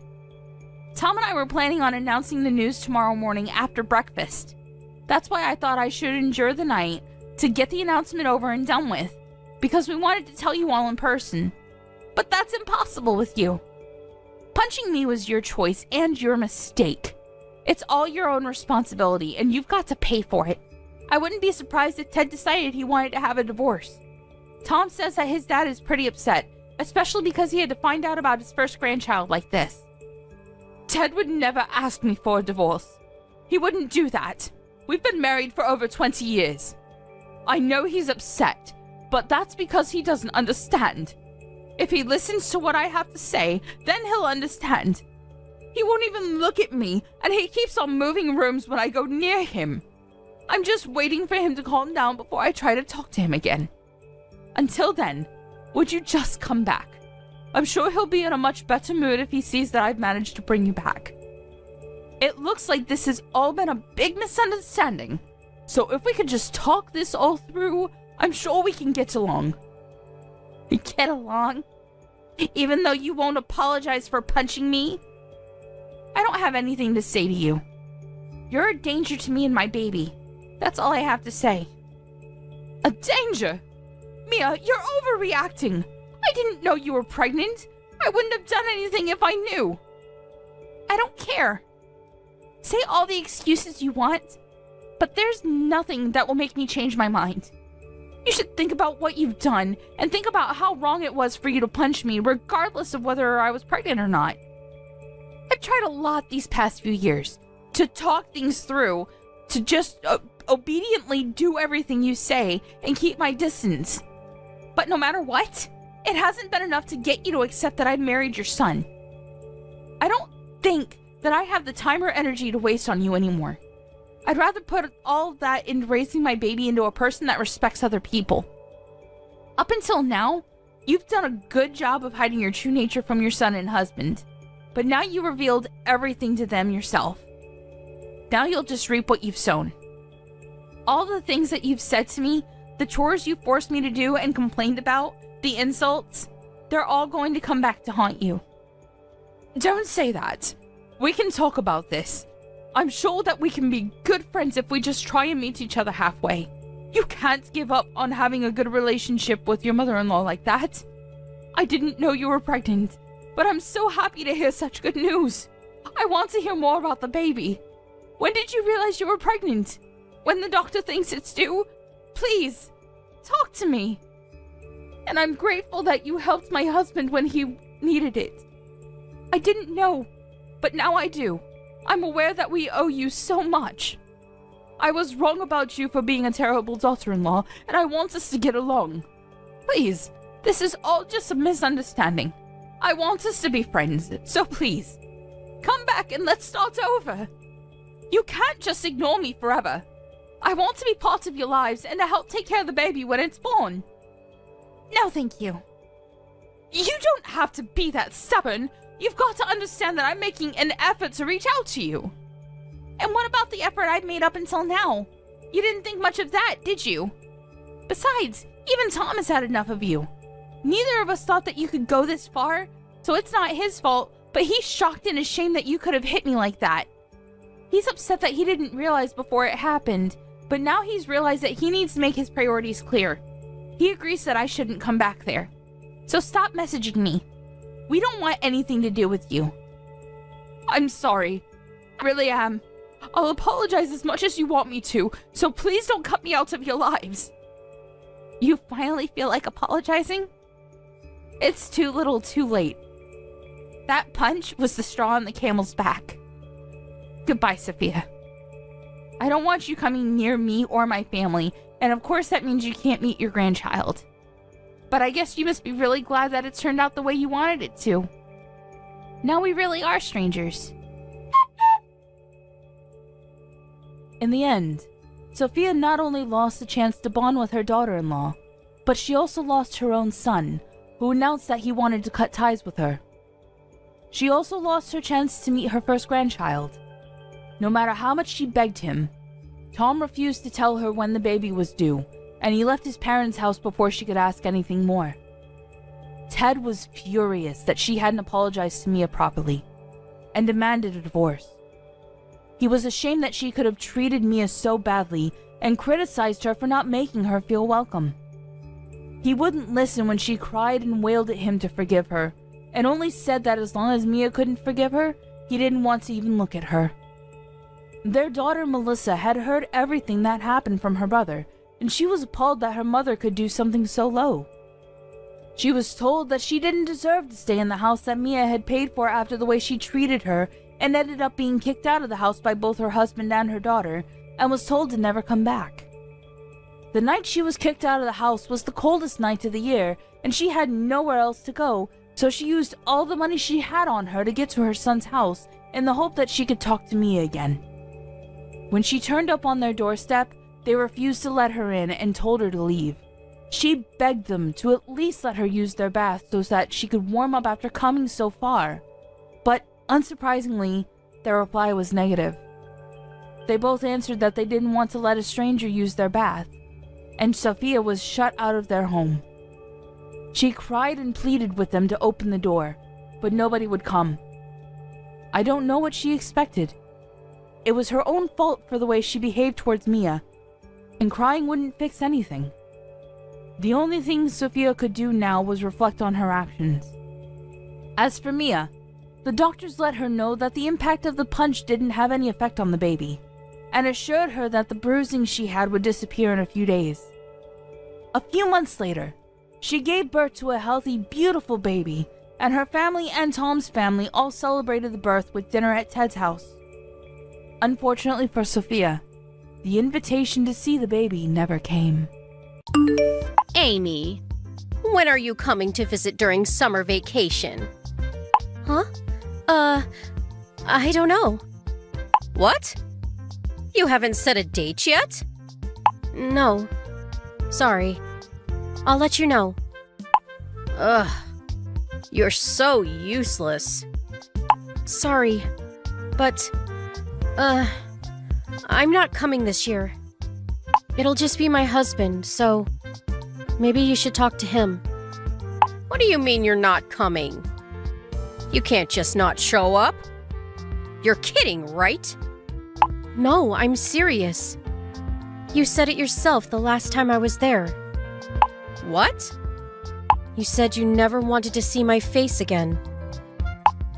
Tom and I were planning on announcing the news tomorrow morning after breakfast. That's why I thought I should endure the night to get the announcement over and done with, because we wanted to tell you all in person. But that's impossible with you. Punching me was your choice and your mistake. It's all your own responsibility, and you've got to pay for it. I wouldn't be surprised if Ted decided he wanted to have a divorce. Tom says that his dad is pretty upset, especially because he had to find out about his first grandchild like this. Ted would never ask me for a divorce. He wouldn't do that. We've been married for over 20 years. I know he's upset, but that's because he doesn't understand. If he listens to what I have to say, then he'll understand. He won't even look at me, and he keeps on moving rooms when I go near him. I'm just waiting for him to calm down before I try to talk to him again. Until then, would you just come back? I'm sure he'll be in a much better mood if he sees that I've managed to bring you back. It looks like this has all been a big misunderstanding, so if we could just talk this all through, I'm sure we can get along. Get along? Even though you won't apologize for punching me? I don't have anything to say to you. You're a danger to me and my baby. That's all I have to say. A danger? Mia, you're overreacting. I didn't know you were pregnant. I wouldn't have done anything if I knew. I don't care. Say all the excuses you want, but there's nothing that will make me change my mind. You should think about what you've done, and think about how wrong it was for you to punch me, regardless of whether I was pregnant or not. I've tried a lot these past few years to talk things through, to just obediently do everything you say and keep my distance. But no matter what, it hasn't been enough to get you to accept that I married your son. I don't think that I have the time or energy to waste on you anymore. I'd rather put all of that into raising my baby into a person that respects other people. Up until now, you've done a good job of hiding your true nature from your son and husband, but now you revealed everything to them yourself. Now you'll just reap what you've sown. All the things that you've said to me, the chores you forced me to do and complained about, the insults, they're all going to come back to haunt you. Don't say that. We can talk about this. I'm sure that we can be good friends if we just try and meet each other halfway. You can't give up on having a good relationship with your mother-in-law like that. I didn't know you were pregnant, but I'm so happy to hear such good news. I want to hear more about the baby. When did you realize you were pregnant? When the doctor thinks it's due? Please, talk to me. And I'm grateful that you helped my husband when he needed it. I didn't know, but now I do. I'm aware that we owe you so much. I was wrong about you for being a terrible daughter-in-law, and I want us to get along. Please, this is all just a misunderstanding. I want us to be friends, so please, come back and let's start over. You can't just ignore me forever. I want to be part of your lives and to help take care of the baby when it's born. No, thank you. You don't have to be that stubborn. You've got to understand that I'm making an effort to reach out to you. And what about the effort I've made up until now? You didn't think much of that, did you? Besides, even Tom has had enough of you. Neither of us thought that you could go this far, so it's not his fault, but he's shocked and ashamed that you could have hit me like that. He's upset that he didn't realize before it happened, but now he's realized that he needs to make his priorities clear. He agrees that I shouldn't come back there. So stop messaging me. We don't want anything to do with you. I'm sorry. I really am. I'll apologize as much as you want me to, so please don't cut me out of your lives. You finally feel like apologizing? It's too little too late. That punch was the straw on the camel's back. Goodbye, Sophia. I don't want you coming near me or my family, and of course that means you can't meet your grandchild. But I guess you must be really glad that it turned out the way you wanted it to. Now we really are strangers. In the end, Sophia not only lost the chance to bond with her daughter-in-law, but she also lost her own son, who announced that he wanted to cut ties with her. She also lost her chance to meet her first grandchild. No matter how much she begged him, Tom refused to tell her when the baby was due, and he left his parents' house before she could ask anything more. Ted was furious that she hadn't apologized to Mia properly, and demanded a divorce. He was ashamed that she could have treated Mia so badly and criticized her for not making her feel welcome. He wouldn't listen when she cried and wailed at him to forgive her, and only said that as long as Mia couldn't forgive her, he didn't want to even look at her. Their daughter Melissa had heard everything that happened from her brother, and she was appalled that her mother could do something so low. She was told that she didn't deserve to stay in the house that Mia had paid for after the way she treated her, and ended up being kicked out of the house by both her husband and her daughter, and was told to never come back. The night she was kicked out of the house was the coldest night of the year, and she had nowhere else to go, so she used all the money she had on her to get to her son's house in the hope that she could talk to Mia again. When she turned up on their doorstep, they refused to let her in and told her to leave. She begged them to at least let her use their bath so that she could warm up after coming so far. But, unsurprisingly, their reply was negative. They both answered that they didn't want to let a stranger use their bath, and Sophia was shut out of their home. She cried and pleaded with them to open the door, but nobody would come. I don't know what she expected. It was her own fault for the way she behaved towards Mia, and crying wouldn't fix anything. The only thing Sophia could do now was reflect on her actions. As for Mia, the doctors let her know that the impact of the punch didn't have any effect on the baby, and assured her that the bruising she had would disappear in a few days. A few months later, she gave birth to a healthy, beautiful baby, and her family and Tom's family all celebrated the birth with dinner at Ted's house. Unfortunately for Sophia, the invitation to see the baby never came. Amy, when are you coming to visit during summer vacation? Huh? I don't know. What? You haven't set a date yet? No. Sorry. I'll let you know. Ugh. You're so useless. Sorry, but, I'm not coming this year. It'll just be my husband, so maybe you should talk to him. What do you mean you're not coming? You can't just not show up. You're kidding, right? No, I'm serious. You said it yourself the last time I was there. What? You said you never wanted to see my face again.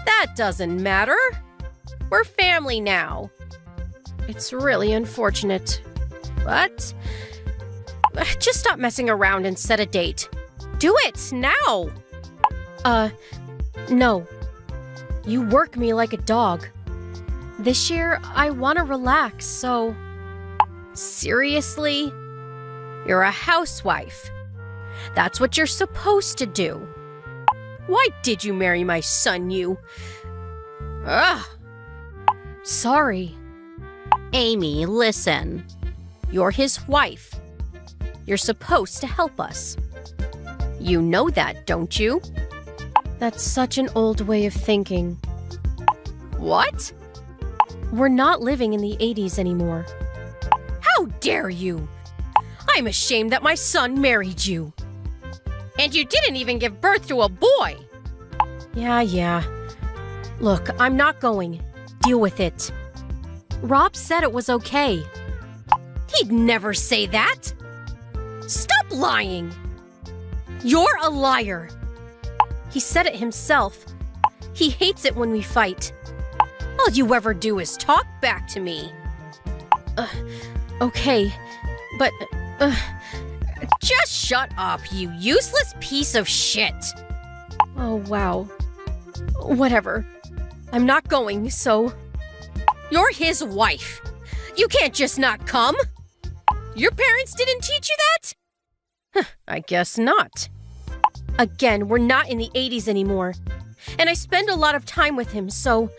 That doesn't matter. We're family now. It's really unfortunate. But just stop messing around and set a date. Do it now. No. You work me like a dog. This year, I want to relax, so... Seriously? You're a housewife. That's what you're supposed to do. Why did you marry my son, you? Ugh. Sorry. Amy, listen. You're his wife. You're supposed to help us. You know that, don't you? That's such an old way of thinking. What? We're not living in the 80s anymore. How dare you! I'm ashamed that my son married you. And you didn't even give birth to a boy! Yeah. Look, I'm not going. Deal with it. Rob said it was okay. He'd never say that! Stop lying! You're a liar! He said it himself. He hates it when we fight. All you ever do is talk back to me. Okay, but... just shut up, you useless piece of shit! Oh, wow. Whatever. I'm not going, so... You're his wife. You can't just not come. Your parents didn't teach you that? I guess not. Again, we're not in the 80s anymore. And I spend a lot of time with him, so...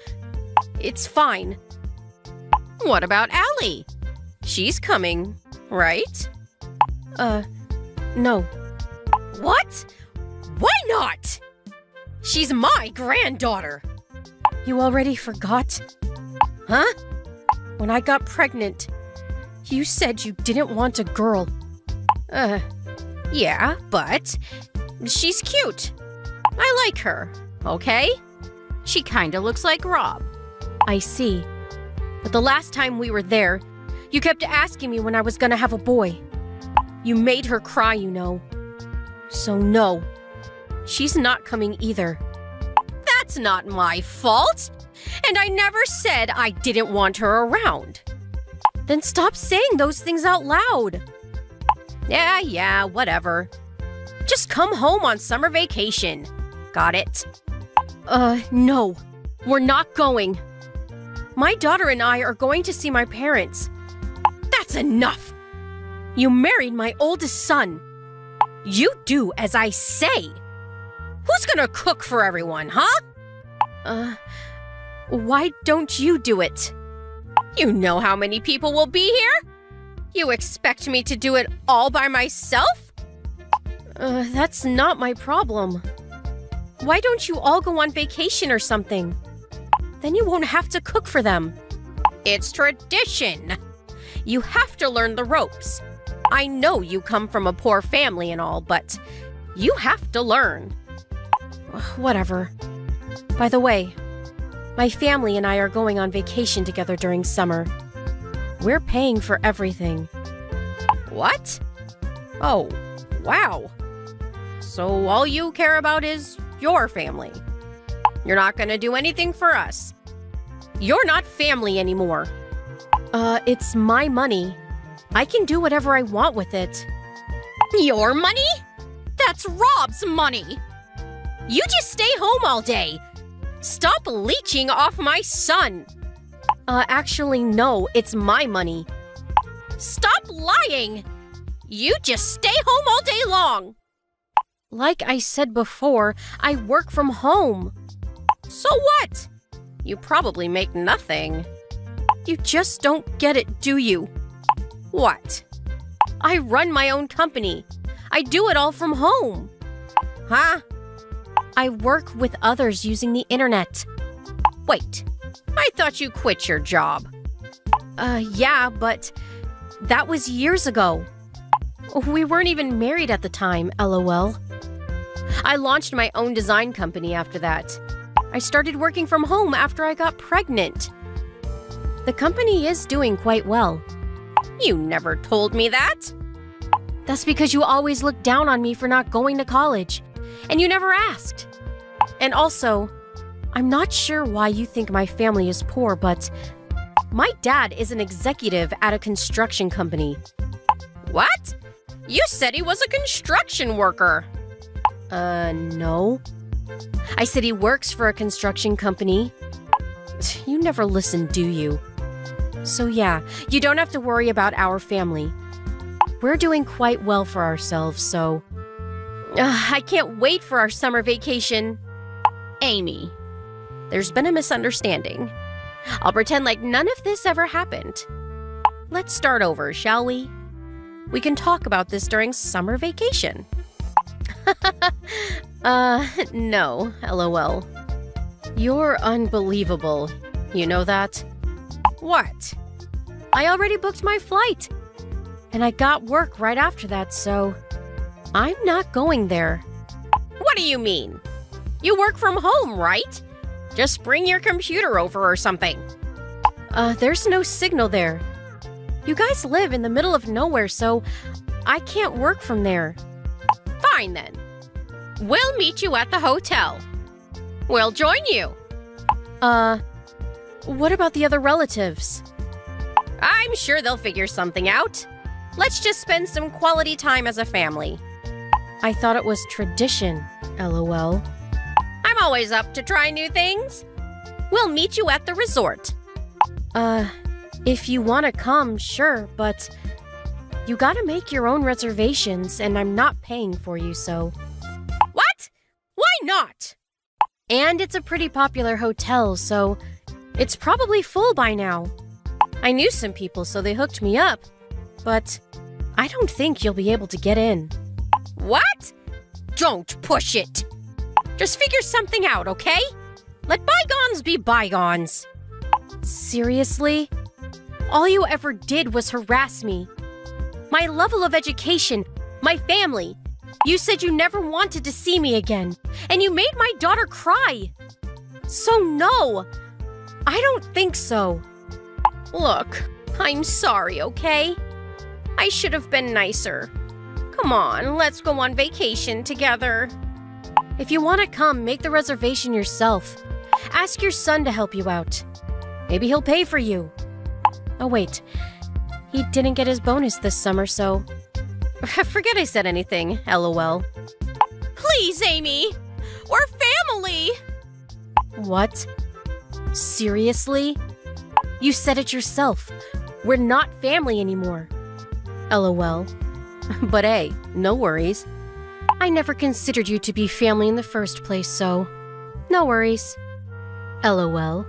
It's fine. What about Allie? She's coming, right? No. What? Why not? She's my granddaughter. You already forgot? Huh? When I got pregnant, you said you didn't want a girl. Yeah, but she's cute. I like her, okay? She kinda looks like Rob. I see. But the last time we were there, you kept asking me when I was gonna have a boy. You made her cry, you know. So no, she's not coming either. That's not my fault. And I never said I didn't want her around. Then stop saying those things out loud. Yeah, whatever. Just come home on summer vacation. Got it? No. We're not going. My daughter and I are going to see my parents. That's enough! You married my oldest son. You do as I say. Who's gonna cook for everyone, huh? Why don't you do it? You know how many people will be here? You expect me to do it all by myself? That's not my problem. Why don't you all go on vacation or something? Then you won't have to cook for them. It's tradition. You have to learn the ropes. I know you come from a poor family and all, but you have to learn. Whatever. By the way, my family and I are going on vacation together during summer. We're paying for everything. What? Oh, wow. So all you care about is your family. You're not gonna do anything for us. You're not family anymore. It's my money. I can do whatever I want with it. Your money? That's Rob's money. You just stay home all day. Stop leeching off my son. Actually, no, it's my money. Stop lying. You just stay home all day long. Like I said before, I work from home. So what? You probably make nothing. You just don't get it, do you? What? I run my own company. I do it all from home. Huh? I work with others using the internet. Wait, I thought you quit your job. Yeah, but that was years ago. We weren't even married at the time, LOL. I launched my own design company after that. I started working from home after I got pregnant. The company is doing quite well. You never told me that. That's because you always looked down on me for not going to college, and you never asked. And also, I'm not sure why you think my family is poor, but my dad is an executive at a construction company. What? You said he was a construction worker. No. I said he works for a construction company. You never listen, do you? So yeah, you don't have to worry about our family. We're doing quite well for ourselves, so... I can't wait for our summer vacation. Amy, there's been a misunderstanding. I'll pretend like none of this ever happened. Let's start over, shall we? We can talk about this during summer vacation. No, LOL. You're unbelievable. You know that? What? I already booked my flight. And I got work right after that, so... I'm not going there. What do you mean? You work from home, right? Just bring your computer over or something. There's no signal there. You guys live in the middle of nowhere, so I can't work from there. Fine then. We'll meet you at the hotel. We'll join you. What about the other relatives? I'm sure they'll figure something out. Let's just spend some quality time as a family. I thought it was tradition, LOL. I'm always up to try new things. We'll meet you at the resort. If you want to come, sure, but you gotta make your own reservations, and I'm not paying for you, so... What? Why not? And it's a pretty popular hotel, so it's probably full by now. I knew some people, so they hooked me up, but I don't think you'll be able to get in. What? Don't push it. Just figure something out, okay? Let bygones be bygones. Seriously? All you ever did was harass me. My level of education, my family. You said you never wanted to see me again, and you made my daughter cry. So no, I don't think so. Look, I'm sorry, okay? I should have been nicer. Come on, let's go on vacation together. If you want to come, make the reservation yourself. Ask your son to help you out. Maybe he'll pay for you. Oh wait, he didn't get his bonus this summer, so... Forget I said anything, LOL. Please, Amy! We're family! What? Seriously? You said it yourself. We're not family anymore. LOL. But hey, no worries. I never considered you to be family in the first place, so... No worries. LOL.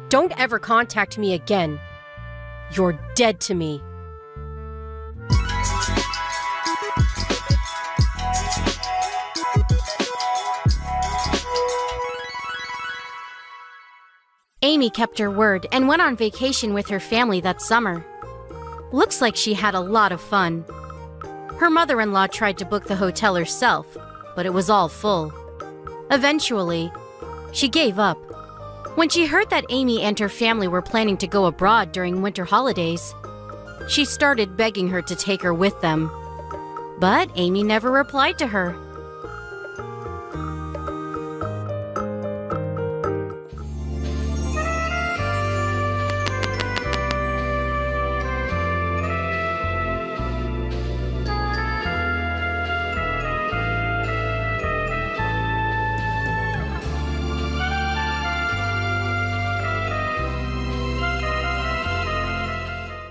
Don't ever contact me again. You're dead to me. Amy kept her word and went on vacation with her family that summer. Looks like she had a lot of fun. Her mother-in-law tried to book the hotel herself, but it was all full. Eventually, she gave up. When she heard that Amy and her family were planning to go abroad during winter holidays, she started begging her to take her with them. But Amy never replied to her.